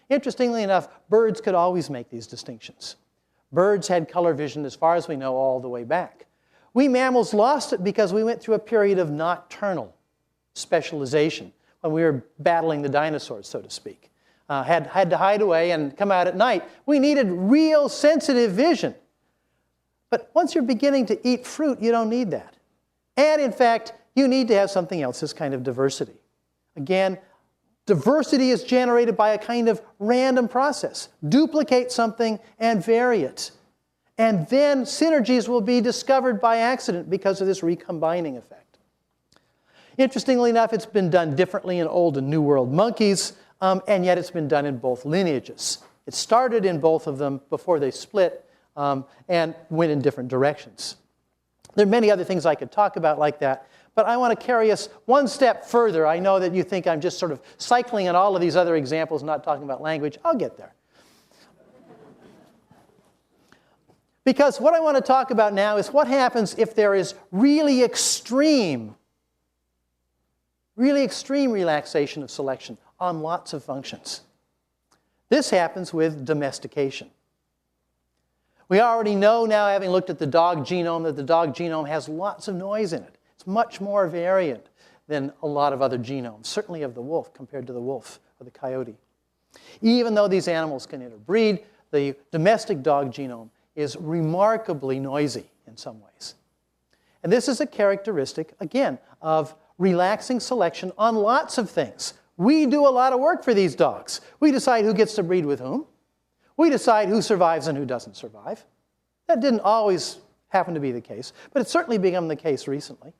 Interestingly enough, birds could always make these distinctions. Birds had color vision, as far as we know, all the way back. We mammals lost it because we went through a period of nocturnal specialization when we were battling the dinosaurs, so to speak. Had to hide away and come out at night. We needed real sensitive vision. But once you're beginning to eat fruit, you don't need that. And in fact, you need to have something else, this kind of diversity. Again, diversity is generated by a kind of random process. Duplicate something and vary it. And then synergies will be discovered by accident because of this recombining effect. Interestingly enough, it's been done differently in Old and New World monkeys, and yet it's been done in both lineages. It started in both of them before they split and went in different directions. There are many other things I could talk about like that, but I want to carry us one step further. I know that you think I'm just sort of cycling on all of these other examples, not talking about language. I'll get there. Because what I want to talk about now is what happens if there is really extreme relaxation of selection on lots of functions. This happens with domestication. We already know now, having looked at the dog genome, that the dog genome has lots of noise in it. It's much more variant than a lot of other genomes, certainly of the wolf compared to the wolf or the coyote. Even though these animals can interbreed, the domestic dog genome is remarkably noisy in some ways. And this is a characteristic, again, of relaxing selection on lots of things. We do a lot of work for these dogs. We decide who gets to breed with whom. We decide who survives and who doesn't survive. That didn't always happen to be the case, but it's certainly become the case recently.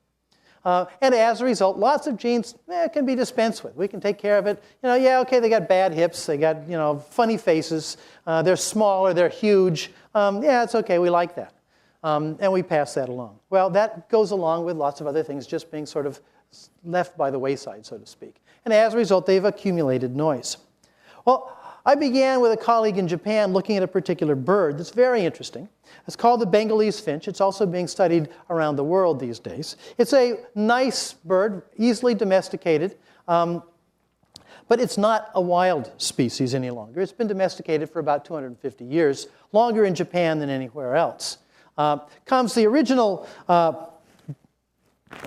And as a result, lots of genes can be dispensed with. We can take care of it. Yeah, okay, they got bad hips. They got, funny faces. They're smaller. They're huge. Yeah, it's okay. We like that. And we pass that along. Well, that goes along with lots of other things just being sort of left by the wayside, so to speak. And as a result, they've accumulated noise. Well, I began with a colleague in Japan looking at a particular bird that's very interesting. It's called the Bengalese finch. It's also being studied around the world these days. It's a nice bird, easily domesticated, but it's not a wild species any longer. It's been domesticated for about 250 years, longer in Japan than anywhere else. The original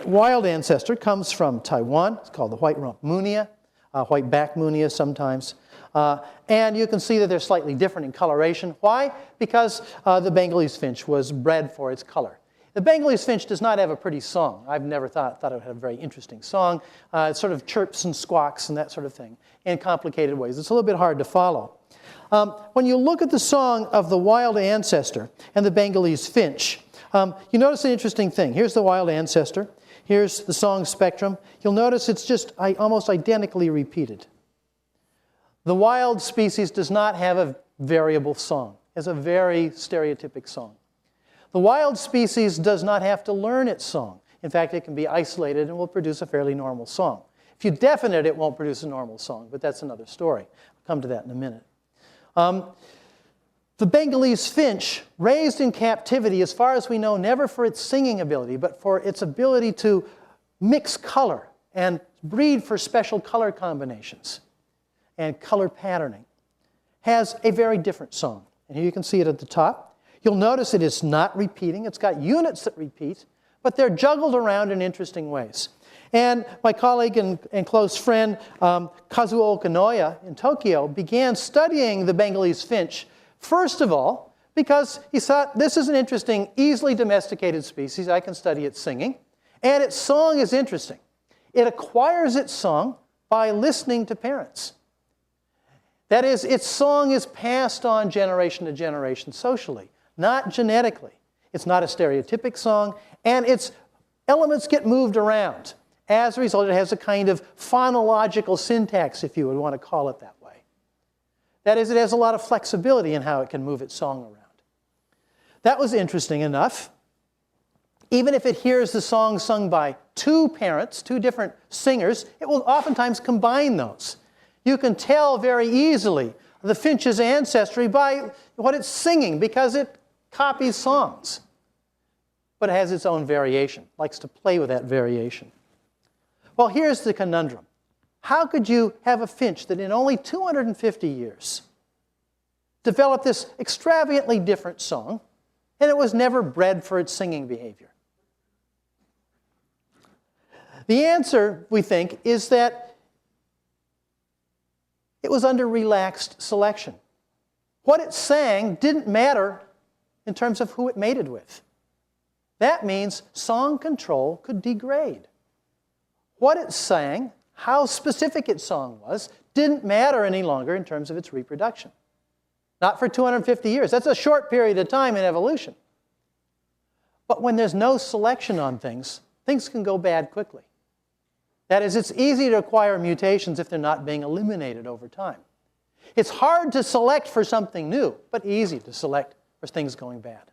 wild ancestor comes from Taiwan. It's called the white-rump munia, white-back munia sometimes. And you can see that they're slightly different in coloration. Why? Because the Bengalese finch was bred for its color. The Bengalese finch does not have a pretty song. I've never thought it had a very interesting song. It sort of chirps and squawks and that sort of thing in complicated ways. It's a little bit hard to follow. When you look at the song of the wild ancestor and the Bengalese finch, you notice an interesting thing. Here's the wild ancestor. Here's the song spectrum. You'll notice it's just almost identically repeated. The wild species does not have a variable song. It has a very stereotypic song. The wild species does not have to learn its song. In fact, it can be isolated and will produce a fairly normal song. If you deafen it, it won't produce a normal song, but that's another story. I'll come to that in a minute. The Bengalese finch, raised in captivity, as far as we know, never for its singing ability, but for its ability to mix color and breed for special color combinations and color patterning, has a very different song. And here you can see it at the top. You'll notice it is not repeating. It's got units that repeat, but they're juggled around in interesting ways. And my colleague and close friend, Kazuo Okanoya in Tokyo, began studying the Bengalese finch, first of all, because he thought, this is an interesting, easily domesticated species. I can study its singing. And its song is interesting. It acquires its song by listening to parents. That is, its song is passed on generation to generation socially, not genetically. It's not a stereotypic song, and its elements get moved around. As a result, it has a kind of phonological syntax, if you would want to call it that way. That is, it has a lot of flexibility in how it can move its song around. That was interesting enough. Even if it hears the song sung by two parents, two different singers, it will oftentimes combine those. You can tell very easily the finch's ancestry by what it's singing because it copies songs. But it has its own variation, likes to play with that variation. Well, here's the conundrum. How could you have a finch that in only 250 years developed this extravagantly different song, and it was never bred for its singing behavior? The answer, we think, is that it was under relaxed selection. What it sang didn't matter in terms of who it mated with. That means song control could degrade. What it sang, how specific its song was, didn't matter any longer in terms of its reproduction. Not for 250 years. That's a short period of time in evolution. But when there's no selection on things, things can go bad quickly. That is, it's easy to acquire mutations if they're not being eliminated over time. It's hard to select for something new, but easy to select for things going bad.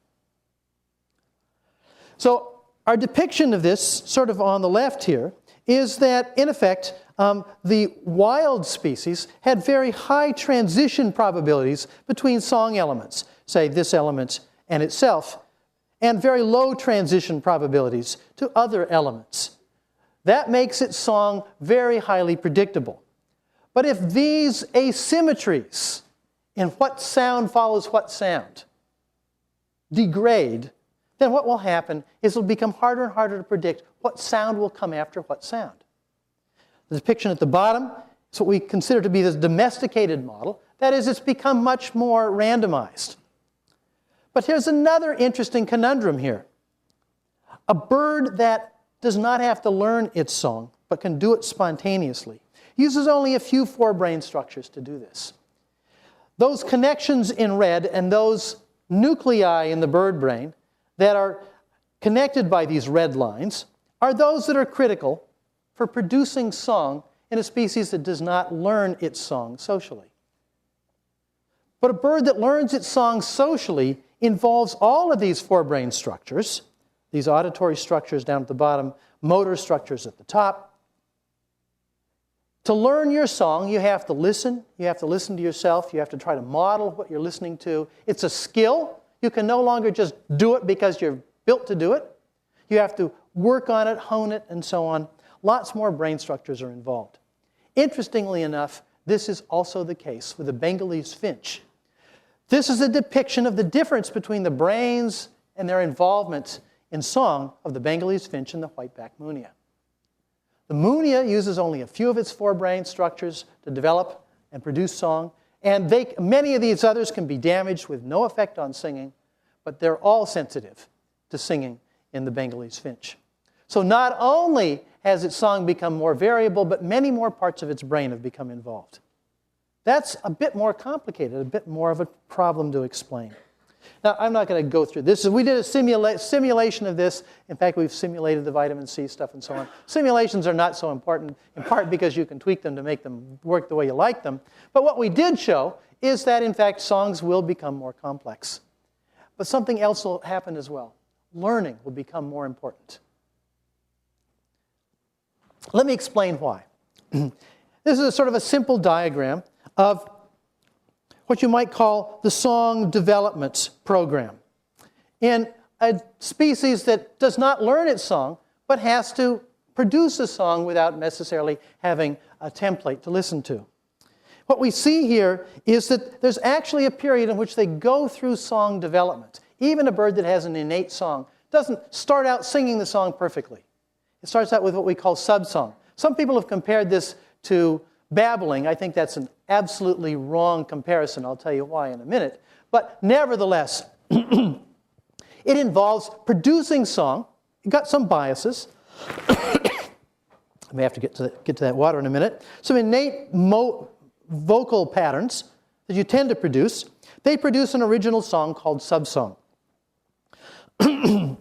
So our depiction of this, sort of on the left here, is that, in effect, the wild species had very high transition probabilities between song elements, say this element and itself, and very low transition probabilities to other elements. That makes its song very highly predictable. But if these asymmetries in what sound follows what sound degrade, then what will happen is it will become harder and harder to predict what sound will come after what sound. The depiction at the bottom is what we consider to be this domesticated model. That is, it's become much more randomized. But here's another interesting conundrum here. A bird that does not have to learn its song, but can do it spontaneously, uses only a few forebrain structures to do this. Those connections in red and those nuclei in the bird brain that are connected by these red lines are those that are critical for producing song in a species that does not learn its song socially. But a bird that learns its song socially involves all of these forebrain structures, these auditory structures down at the bottom, motor structures at the top, To learn your song, you have to listen. You have to listen to yourself. You have to try to model what you're listening to. It's a skill. You can no longer just do it because you're built to do it. You have to work on it, hone it, and so on. Lots more brain structures are involved. Interestingly enough, this is also the case with the Bengalese finch. This is a depiction of the difference between the brains and their involvement in song of the Bengalese finch and the white-backed munia. The munia uses only a few of its forebrain structures to develop and produce song, and many of these others can be damaged with no effect on singing, but they're all sensitive to singing in the Bengalese finch. So not only has its song become more variable, but many more parts of its brain have become involved. That's a bit more complicated, a bit more of a problem to explain. Now, I'm not going to go through this. We did a simulation of this. In fact, we've simulated the vitamin C stuff and so on. Simulations are not so important, in part because you can tweak them to make them work the way you like them. But what we did show is that, in fact, songs will become more complex. But something else will happen as well. Learning will become more important. Let me explain why. This is a sort of a simple diagram of what you might call the song development program. In a species that does not learn its song, but has to produce a song without necessarily having a template to listen to. What we see here is that there's actually a period in which they go through song development. Even a bird that has an innate song doesn't start out singing the song perfectly. It starts out with what we call subsong. Some people have compared this to babbling. I think that's an absolutely wrong comparison. I'll tell you why in a minute. But nevertheless, it involves producing song. You've got some biases. I may have to get to that water in a minute. Some innate vocal patterns that you tend to produce. They produce an original song called subsong.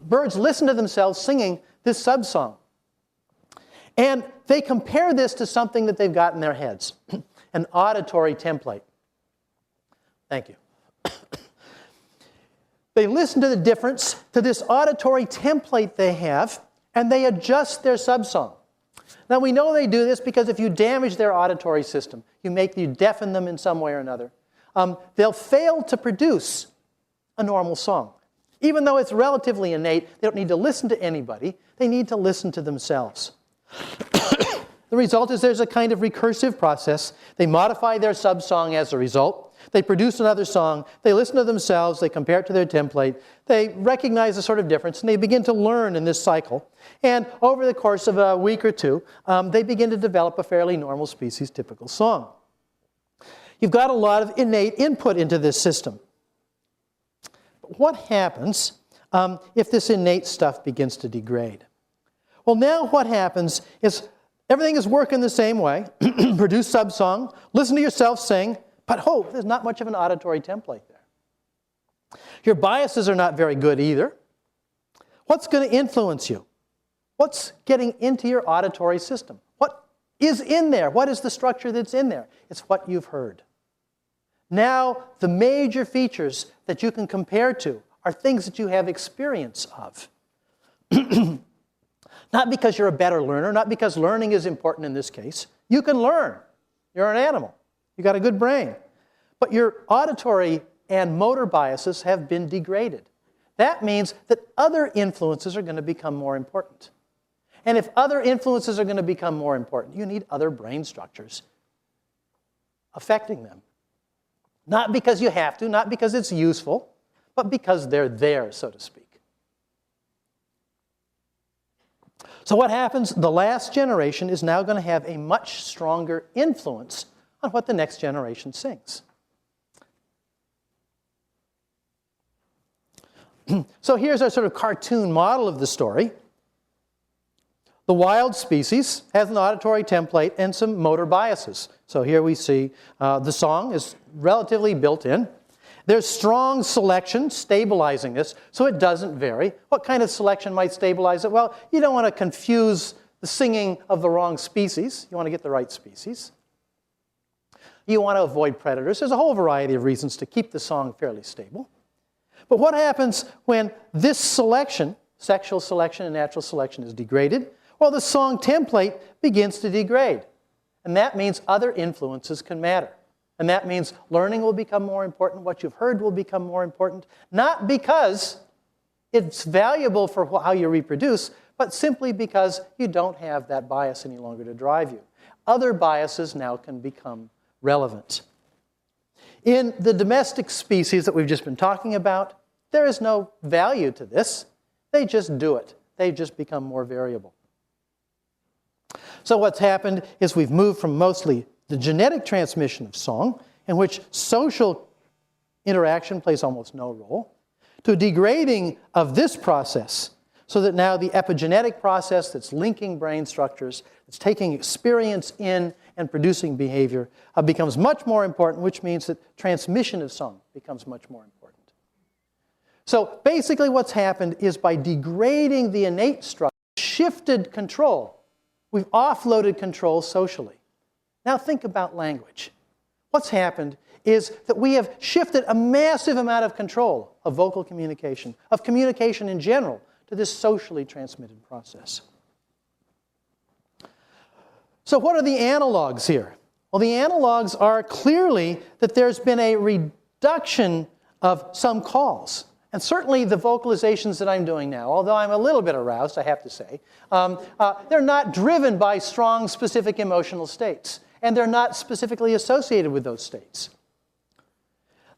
Birds listen to themselves singing this subsong. And they compare this to something that they've got in their heads, an auditory template. Thank you. They listen to the difference, to this auditory template they have, and they adjust their subsong. Now, we know they do this because if you damage their auditory system, you deafen them in some way or another, they'll fail to produce a normal song. Even though it's relatively innate, they don't need to listen to anybody. They need to listen to themselves. The result is there's a kind of recursive process. They modify their subsong as a result. They produce another song. They listen to themselves. They compare it to their template. They recognize a sort of difference, and they begin to learn in this cycle. And over the course of a week or two, they begin to develop a fairly normal species typical song. You've got a lot of innate input into this system. But what happens if this innate stuff begins to degrade? Well, now what happens is everything is working the same way. Produce subsong, listen to yourself sing, but there's not much of an auditory template there. Your biases are not very good either. What's going to influence you? What's getting into your auditory system? What is in there? What is the structure that's in there? It's what you've heard. Now, the major features that you can compare to are things that you have experience of. Not because you're a better learner, not because learning is important in this case. You can learn. You're an animal. You've got a good brain. But your auditory and motor biases have been degraded. That means that other influences are going to become more important. And if other influences are going to become more important, you need other brain structures affecting them. Not because you have to, not because it's useful, but because they're there, so to speak. So what happens? The last generation is now going to have a much stronger influence on what the next generation sings. So here's our sort of cartoon model of the story. The wild species has an auditory template and some motor biases. So here we see the song is relatively built in. There's strong selection stabilizing this, so it doesn't vary. What kind of selection might stabilize it? Well, you don't want to confuse the singing of the wrong species. You want to get the right species. You want to avoid predators. There's a whole variety of reasons to keep the song fairly stable. But what happens when this selection, sexual selection and natural selection, is degraded? Well, the song template begins to degrade. And that means other influences can matter. And that means learning will become more important, what you've heard will become more important, not because it's valuable for how you reproduce, but simply because you don't have that bias any longer to drive you. Other biases now can become relevant. In the domestic species that we've just been talking about, there is no value to this. They just do it. They just become more variable. So what's happened is we've moved from mostly the genetic transmission of song, in which social interaction plays almost no role, to degrading of this process, so that now the epigenetic process that's linking brain structures, that's taking experience in and producing behavior, becomes much more important, which means that transmission of song becomes much more important. So basically what's happened is by degrading the innate structure, shifted control. We've offloaded control socially. Now think about language. What's happened is that we have shifted a massive amount of control of vocal communication, of communication in general, to this socially transmitted process. So what are the analogs here? Well, the analogs are clearly that there's been a reduction of some calls. And certainly the vocalizations that I'm doing now, although I'm a little bit aroused, I have to say, they're not driven by strong specific emotional states. And they're not specifically associated with those states.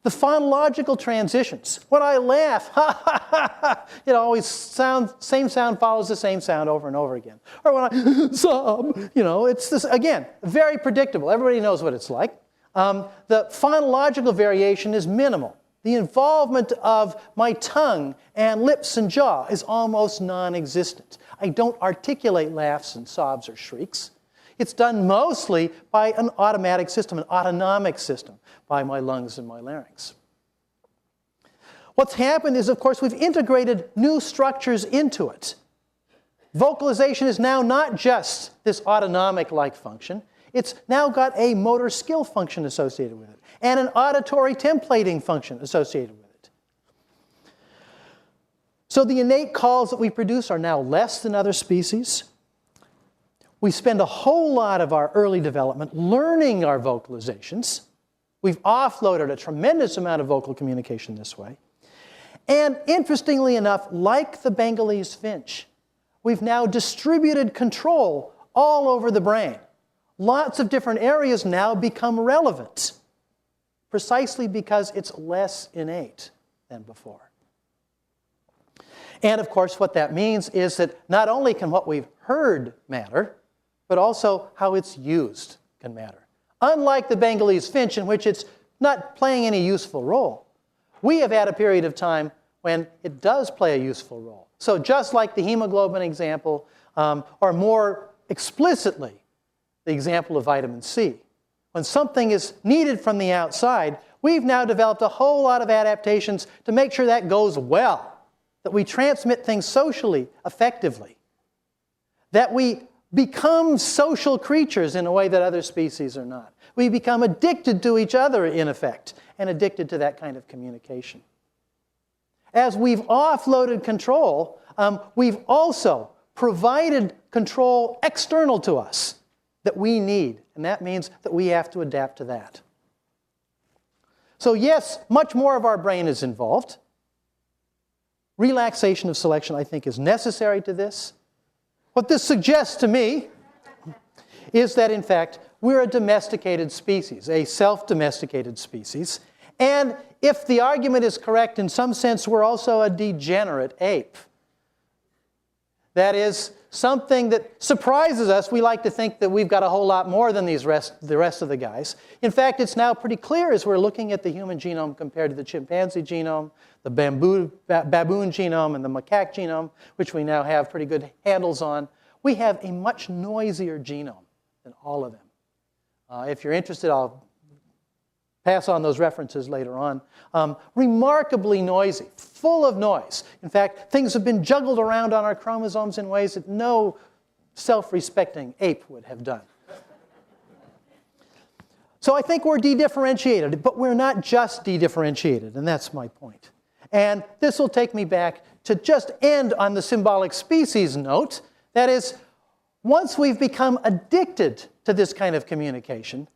The phonological transitions. When I laugh, ha ha ha ha, it always same sound follows the same sound over and over again. Or when I sob, it's this, again, very predictable. Everybody knows what it's like. The phonological variation is minimal. The involvement of my tongue and lips and jaw is almost non-existent. I don't articulate laughs and sobs or shrieks. It's done mostly by an automatic system, an autonomic system, by my lungs and my larynx. What's happened is, of course, we've integrated new structures into it. Vocalization is now not just this autonomic-like function. It's now got a motor skill function associated with it, and an auditory templating function associated with it. So the innate calls that we produce are now less than other species. We spend a whole lot of our early development learning our vocalizations. We've offloaded a tremendous amount of vocal communication this way. And interestingly enough, like the Bengalese finch, we've now distributed control all over the brain. Lots of different areas now become relevant, precisely because it's less innate than before. And of course, what that means is that not only can what we've heard matter, but also how it's used can matter. Unlike the Bengalese finch, in which it's not playing any useful role, we have had a period of time when it does play a useful role. So just like the hemoglobin example, or more explicitly, the example of vitamin C. When something is needed from the outside, we've now developed a whole lot of adaptations to make sure that goes well, that we transmit things socially effectively, that we become social creatures in a way that other species are not. We become addicted to each other, in effect, and addicted to that kind of communication. As we've offloaded control, we've also provided control external to us that we need, and that means that we have to adapt to that. So yes, much more of our brain is involved. Relaxation of selection, I think, is necessary to this. What this suggests to me is that, in fact, we're a domesticated species, a self-domesticated species. And if the argument is correct, in some sense, we're also a degenerate ape. That is, something that surprises us. We like to think that we've got a whole lot more than the rest of the guys. In fact, it's now pretty clear as we're looking at the human genome compared to the chimpanzee genome, the baboon genome, and the macaque genome, which we now have pretty good handles on. We have a much noisier genome than all of them. If you're interested, I'll pass on those references later on. Remarkably noisy, full of noise. In fact, things have been juggled around on our chromosomes in ways that no self-respecting ape would have done. So I think we're de-differentiated, but we're not just de-differentiated, and that's my point. And this will take me back to just end on the symbolic species note. That is, once we've become addicted to this kind of communication,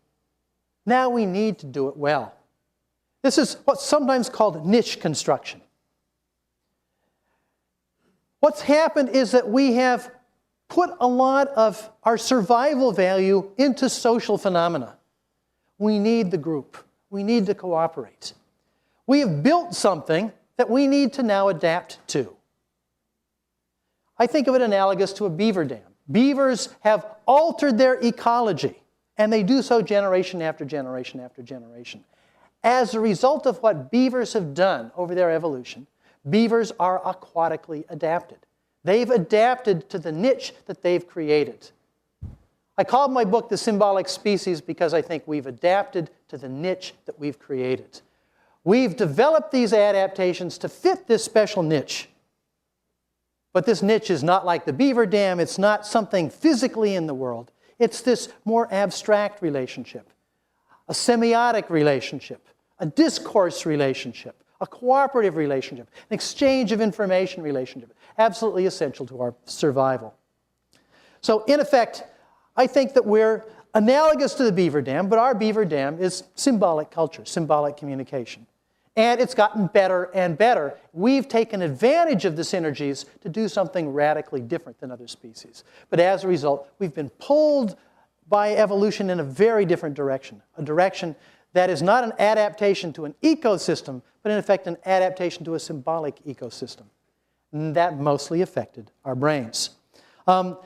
now we need to do it well. This is what's sometimes called niche construction. What's happened is that we have put a lot of our survival value into social phenomena. We need the group. We need to cooperate. We have built something that we need to now adapt to. I think of it analogous to a beaver dam. Beavers have altered their ecology, and they do so generation after generation after generation. As a result of what beavers have done over their evolution, beavers are aquatically adapted. They've adapted to the niche that they've created. I called my book The Symbolic Species because I think we've adapted to the niche that we've created. We've developed these adaptations to fit this special niche. But this niche is not like the beaver dam. It's not something physically in the world. It's this more abstract relationship, a semiotic relationship, a discourse relationship, a cooperative relationship, an exchange of information relationship, absolutely essential to our survival. So in effect, I think that we're analogous to the beaver dam, but our beaver dam is symbolic culture, symbolic communication. And it's gotten better and better. We've taken advantage of the synergies to do something radically different than other species. But as a result, we've been pulled by evolution in a very different direction, a direction that is not an adaptation to an ecosystem, but in effect an adaptation to a symbolic ecosystem. And that mostly affected our brains. Now,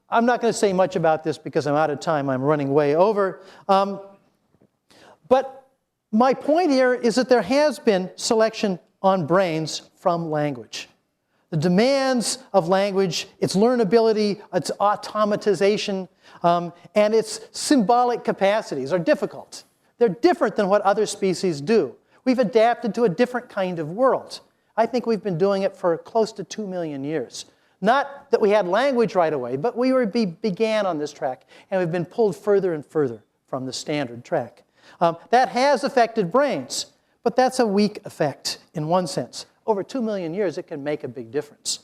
I'm not going to say much about this because I'm out of time. I'm running way over. But my point here is that there has been selection on brains from language. The demands of language, its learnability, its automatization, and its symbolic capacities are difficult. They're different than what other species do. We've adapted to a different kind of world. I think we've been doing it for close to 2 million years. Not that we had language right away, but we began on this track, and we've been pulled further and further from the standard track. That has affected brains, but that's a weak effect in one sense. Over 2 million years, it can make a big difference.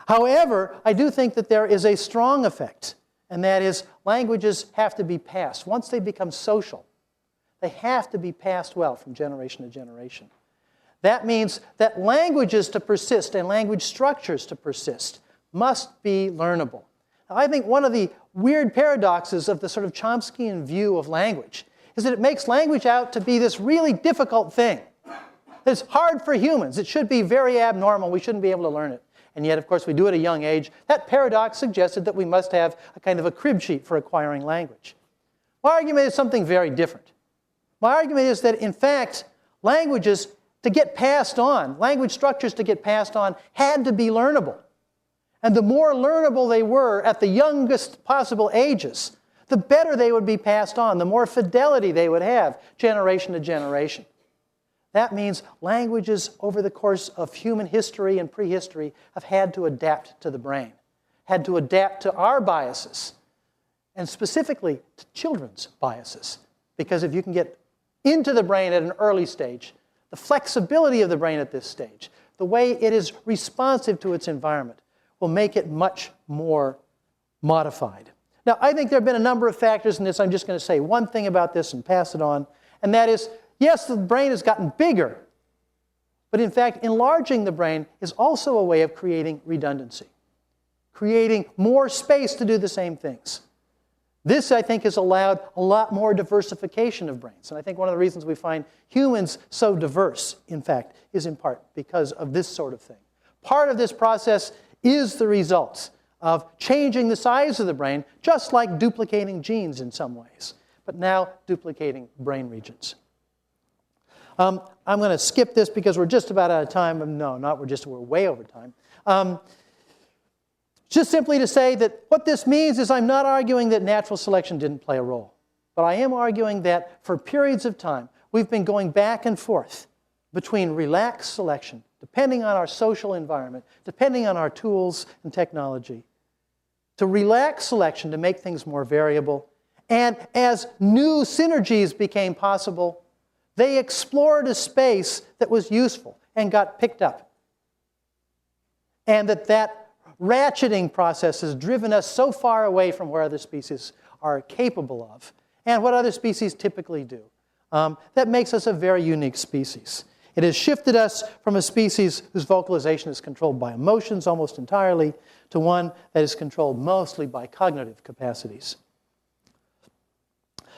However, I do think that there is a strong effect, and that is languages have to be passed. Once they become social, they have to be passed well from generation to generation. That means that languages to persist and language structures to persist must be learnable. Now, I think one of the weird paradoxes of the sort of Chomskyan view of language is that it makes language out to be this really difficult thing. It's hard for humans. It should be very abnormal. We shouldn't be able to learn it. And yet, of course, we do it at a young age. That paradox suggested that we must have a kind of a crib sheet for acquiring language. My argument is something very different. My argument is that, in fact, languages to get passed on, language structures to get passed on, had to be learnable. And the more learnable they were at the youngest possible ages, the better they would be passed on, the more fidelity they would have generation to generation. That means languages over the course of human history and prehistory have had to adapt to the brain, had to adapt to our biases, and specifically to children's biases. Because if you can get into the brain at an early stage, the flexibility of the brain at this stage, the way it is responsive to its environment, will make it much more modified. Now, I think there have been a number of factors in this. I'm just going to say one thing about this and pass it on, and that is, yes, the brain has gotten bigger, but in fact, enlarging the brain is also a way of creating redundancy, creating more space to do the same things. This, I think, has allowed a lot more diversification of brains, and I think one of the reasons we find humans so diverse, in fact, is in part because of this sort of thing. Part of this process is the result of changing the size of the brain, just like duplicating genes in some ways, but now duplicating brain regions. I'm going to skip this because we're just about out of time. No, we're way over time. Just simply to say that what this means is I'm not arguing that natural selection didn't play a role, but I am arguing that for periods of time, we've been going back and forth between relaxed selection, depending on our social environment, depending on our tools and technology, to relax selection to make things more variable. And as new synergies became possible, they explored a space that was useful and got picked up. And that ratcheting process has driven us so far away from where other species are capable of and what other species typically do. That makes us a very unique species. It has shifted us from a species whose vocalization is controlled by emotions almost entirely to one that is controlled mostly by cognitive capacities.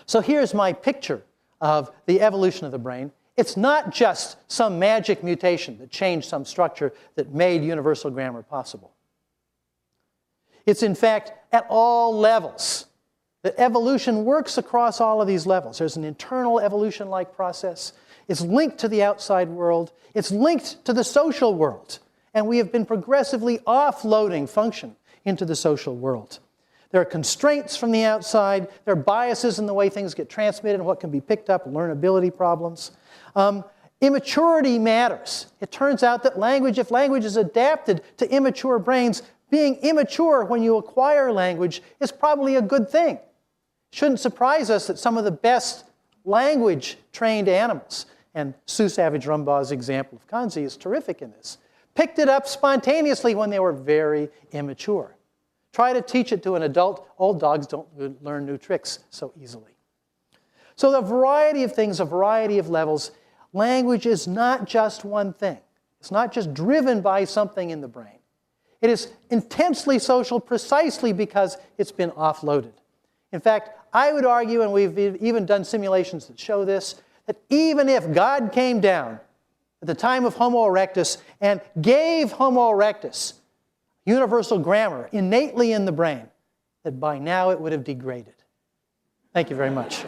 So here's my picture of the evolution of the brain. It's not just some magic mutation that changed some structure that made universal grammar possible. It's in fact at all levels. The evolution works across all of these levels. There's an internal evolution-like process. It's linked to the outside world. It's linked to the social world. And we have been progressively offloading function into the social world. There are constraints from the outside. There are biases in the way things get transmitted and what can be picked up, learnability problems. Immaturity matters. It turns out that if language is adapted to immature brains, being immature when you acquire language is probably a good thing. Shouldn't surprise us that some of the best language-trained animals, and Sue Savage-Rumbaugh's example of kanji is terrific in this, picked it up spontaneously when they were very immature. Try to teach it to an adult. Old dogs don't learn new tricks so easily. So the variety of things, a variety of levels, language is not just one thing. It's not just driven by something in the brain. It is intensely social precisely because it's been offloaded. In fact, I would argue, and we've even done simulations that show this, that even if God came down at the time of Homo erectus and gave Homo erectus universal grammar innately in the brain, that by now it would have degraded. Thank you very much.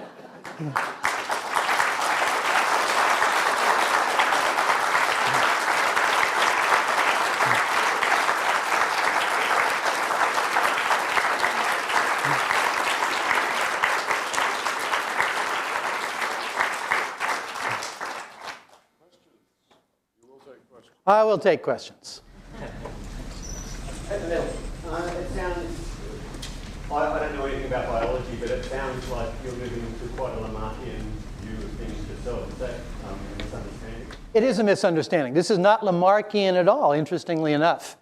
I will take questions. It sounds, I don't know anything about biology, but it sounds like you're moving into quite a Lamarckian view of things yourself. Is that a misunderstanding? It is a misunderstanding. This is not Lamarckian at all, interestingly enough.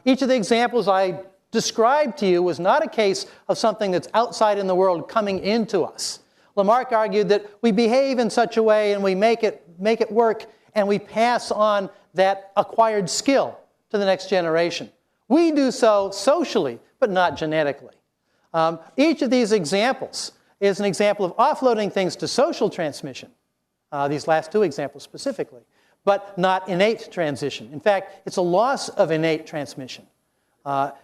Each of the examples I described to you was not a case of something that's outside in the world coming into us. Lamarck argued that we behave in such a way and we make it work and we pass on that acquired skill to the next generation. We do so socially, but not genetically. Each of these examples is an example of offloading things to social transmission, these last two examples specifically, but not innate transition. In fact, it's a loss of innate transmission.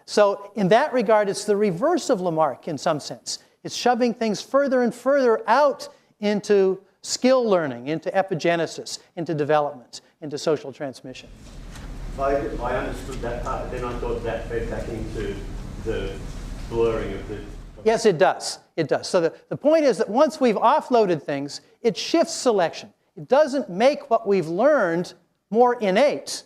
So in that regard, it's the reverse of Lamarck in some sense. It's shoving things further and further out into skill learning, into epigenesis, into development, into social transmission. I understood that part, but then I thought that fed back into the blurring of the... Yes, it does. It does. So the point is that once we've offloaded things, it shifts selection. It doesn't make what we've learned more innate.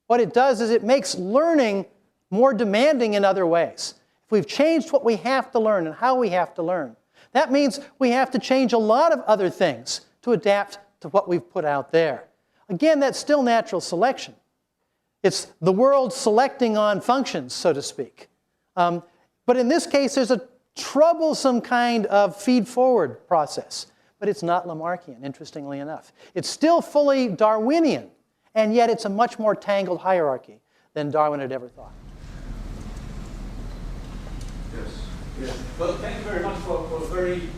What it does is it makes learning more demanding in other ways. If we've changed what we have to learn and how we have to learn, that means we have to change a lot of other things to adapt to what we've put out there. Again, that's still natural selection. It's the world selecting on functions, so to speak. But in this case, there's a troublesome kind of feed-forward process. But it's not Lamarckian, interestingly enough. It's still fully Darwinian, and yet it's a much more tangled hierarchy than Darwin had ever thought. Yes. Well, thank you very much for a very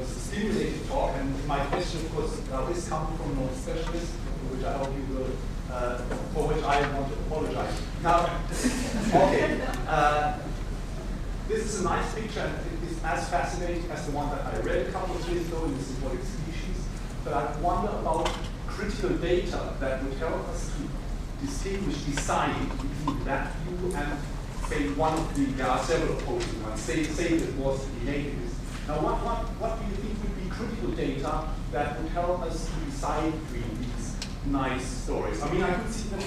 stimulating talk. And my question, of course, this comes from a specialist, which I hope you will, for which I want to apologize. Now, okay. This is a nice picture, and it is as fascinating as the one that I read a couple of years ago in the symbolic species. But I wonder about critical data that would help us to distinguish design between that view and, say, one of the, there are several opposing ones, say that was nativist. Now, what do you think would be critical data that would help us to decide between these nice stories? I mean, I could see that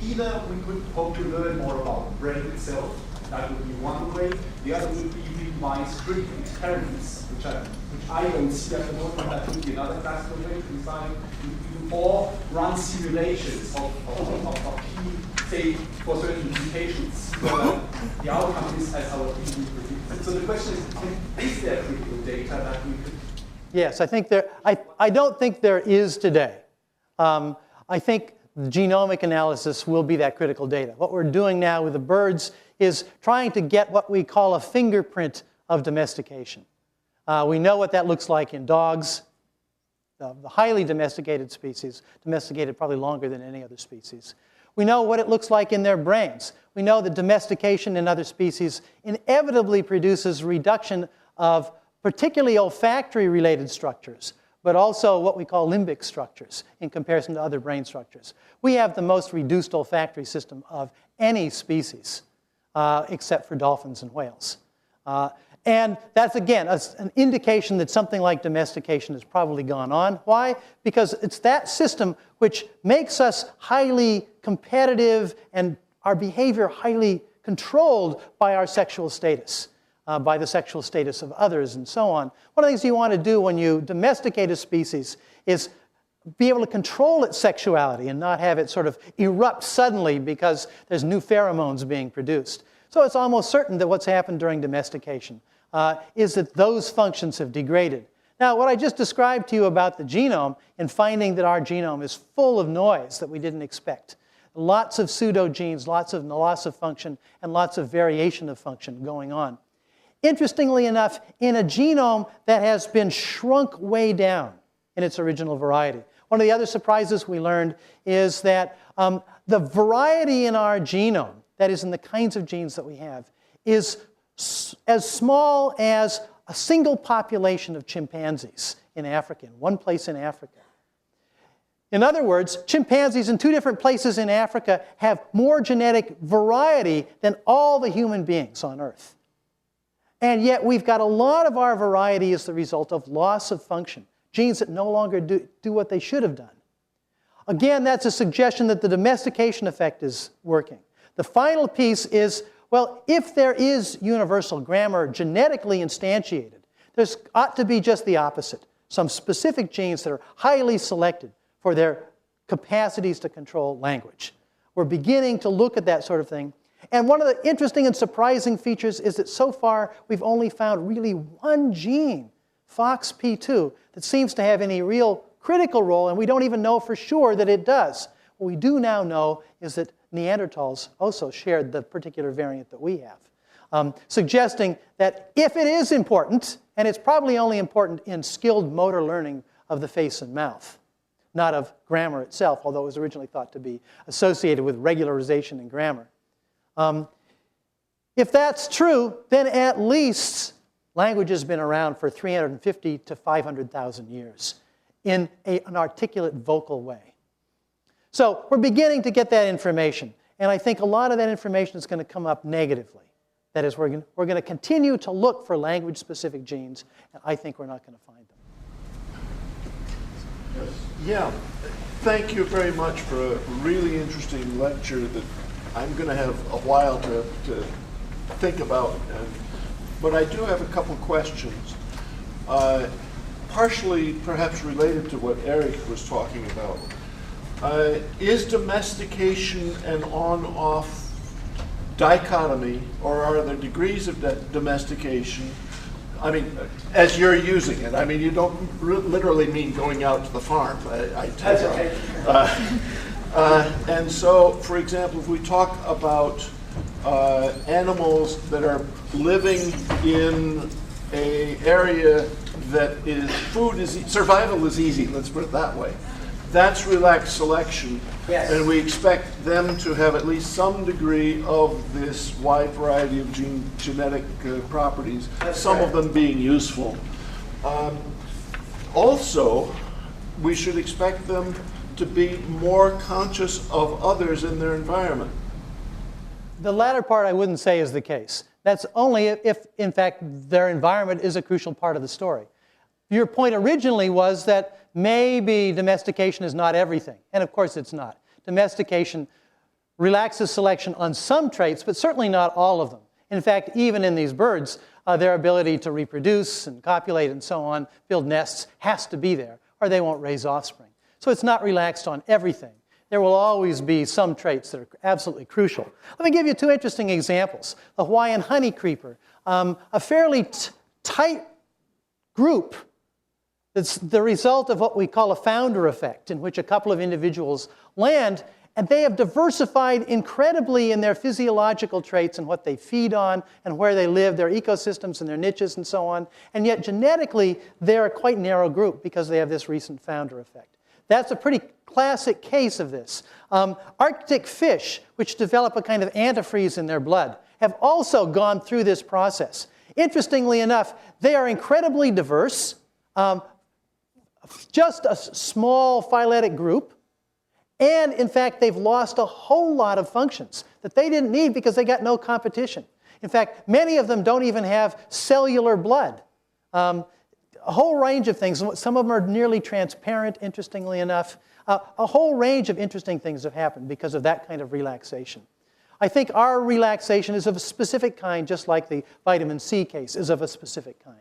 either we could hope to learn more about the brain itself. That would be one way. The other would be revise critical experiments, which I don't see at the moment. That would be another classical way to design. Or run simulations of key say, for certain mutations, the outcome is as our theory predicted. So the question is there critical data that we could? Yes, I think there. I don't think there is today. I think genomic analysis will be that critical data. What we're doing now with the birds is trying to get what we call a fingerprint of domestication. We know what that looks like in dogs, the highly domesticated species, domesticated probably longer than any other species. We know what it looks like in their brains. We know that domestication in other species inevitably produces reduction of particularly olfactory-related structures, but also what we call limbic structures in comparison to other brain structures. We have the most reduced olfactory system of any species, except for dolphins and whales. And that's, again, an indication that something like domestication has probably gone on. Why? Because it's that system which makes us highly competitive and our behavior highly controlled by our sexual status, by the sexual status of others and so on. One of the things you want to do when you domesticate a species is be able to control its sexuality and not have it sort of erupt suddenly because there's new pheromones being produced. So it's almost certain that what's happened during domestication is that those functions have degraded. Now, what I just described to you about the genome and finding that our genome is full of noise that we didn't expect. Lots of pseudogenes, lots of loss of function, and lots of variation of function going on. Interestingly enough, in a genome that has been shrunk way down in its original variety. One of the other surprises we learned is that the variety in our genome, that is in the kinds of genes that we have, is as small as a single population of chimpanzees in Africa, in one place in Africa. In other words, chimpanzees in two different places in Africa have more genetic variety than all the human beings on Earth. And yet we've got a lot of our variety as the result of loss of function, genes that no longer do what they should have done. Again, that's a suggestion that the domestication effect is working. The final piece is, well, if there is universal grammar genetically instantiated, there ought to be just the opposite. Some specific genes that are highly selected for their capacities to control language. We're beginning to look at that sort of thing. And one of the interesting and surprising features is that so far we've only found really one gene, FOXP2, that seems to have any real critical role, and we don't even know for sure that it does. What we do now know is that Neanderthals also shared the particular variant that we have, suggesting that if it is important, and it's probably only important in skilled motor learning of the face and mouth, not of grammar itself, although it was originally thought to be associated with regularization in grammar. If that's true, then at least language has been around for 350 to 500,000 years in an articulate vocal way. So we're beginning to get that information, and I think a lot of that information is going to come up negatively. That is, we're going to continue to look for language-specific genes, and I think we're not going to find them. Yeah, thank you very much for a really interesting lecture that I'm going to have a while to think about. But I do have a couple questions, partially perhaps related to what Eric was talking about. Is domestication an on-off dichotomy, or are there degrees of domestication? I mean, as you're using it. I mean, you don't literally mean going out to the farm. I tell you. And so, for example, if we talk about animals that are living in an area that is survival is easy, let's put it that way. That's relaxed selection, yes. And we expect them to have at least some degree of this wide variety of genetic properties, that's some right. Of them being useful. Also, we should expect them to be more conscious of others in their environment. The latter part I wouldn't say is the case. That's only if, in fact, their environment is a crucial part of the story. Your point originally was that maybe domestication is not everything, and of course it's not. Domestication relaxes selection on some traits, but certainly not all of them. In fact, even in these birds, their ability to reproduce and copulate and so on, build nests, has to be there, or they won't raise offspring. So it's not relaxed on everything. there will always be some traits that are absolutely crucial. Let me give you two interesting examples. The Hawaiian honeycreeper, a fairly tight group that's the result of what we call a founder effect, in which a couple of individuals land, and they have diversified incredibly in their physiological traits and what they feed on and where they live, their ecosystems and their niches and so on. And yet genetically, they're a quite narrow group because they have this recent founder effect. That's a pretty classic case of this. Arctic fish, which develop a kind of antifreeze in their blood, have also gone through this process. Interestingly enough, they are incredibly diverse, just a small phyletic group. And in fact, they've lost a whole lot of functions that they didn't need because they got no competition. In fact, many of them don't even have cellular blood. A whole range of things. Some of them are nearly transparent, interestingly enough. A whole range of interesting things have happened because of that kind of relaxation. I think our relaxation is of a specific kind, just like the vitamin C case is of a specific kind.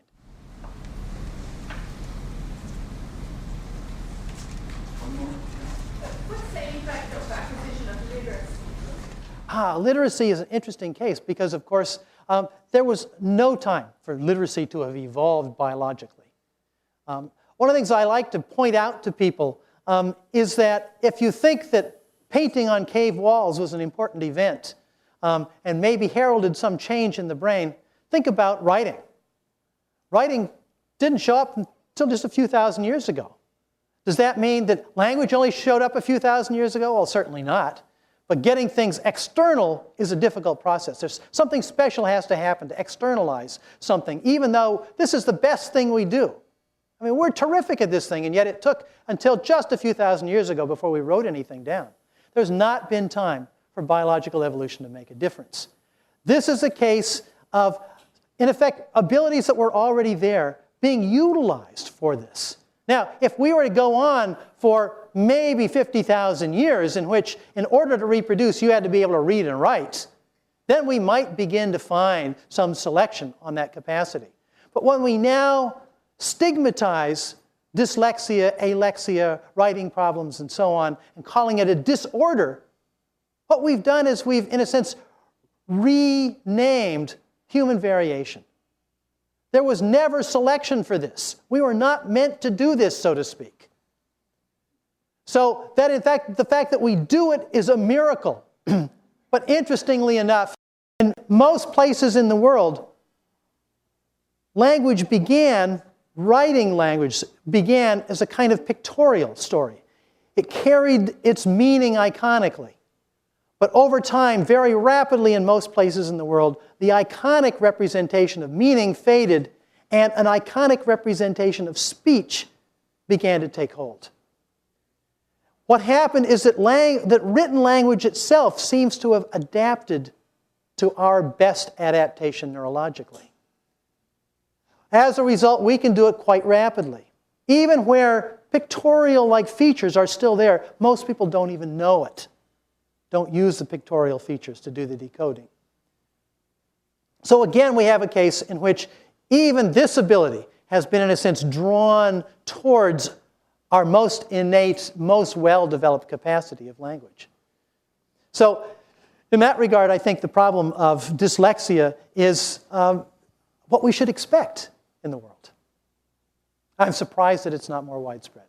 Literacy is an interesting case because, of course, there was no time for literacy to have evolved biologically. One of the things I like to point out to people is that if you think that painting on cave walls was an important event and maybe heralded some change in the brain, think about writing. Writing didn't show up until just a few thousand years ago. Does that mean that language only showed up a few thousand years ago? Well, certainly not. But getting things external is a difficult process. There's something special has to happen to externalize something, even though this is the best thing we do. I mean, we're terrific at this thing, and yet it took until just a few thousand years ago before we wrote anything down. There's not been time for biological evolution to make a difference. This is a case of, in effect, abilities that were already there being utilized for this. Now, if we were to go on for maybe 50,000 years in which, in order to reproduce, you had to be able to read and write, then we might begin to find some selection on that capacity. But when we now stigmatize dyslexia, alexia, writing problems, and so on, and calling it a disorder, what we've done is we've, in a sense, renamed human variation. There was never selection for this. We were not meant to do this, so to speak. So that, in fact, the fact that we do it is a miracle. But interestingly enough, in most places in the world, language began, writing language began as a kind of pictorial story. It carried its meaning iconically. But over time, very rapidly in most places in the world, the iconic representation of meaning faded, and an iconic representation of speech began to take hold. What happened is that written language itself seems to have adapted to our best adaptation neurologically. As a result, we can do it quite rapidly. Even where pictorial-like features are still there, most people don't even know it. Don't use the pictorial features to do the decoding. So again, we have a case in which even this ability has been, in a sense, drawn towards our most innate, most well-developed capacity of language. So in that regard, I think the problem of dyslexia is what we should expect in the world. I'm surprised that it's not more widespread.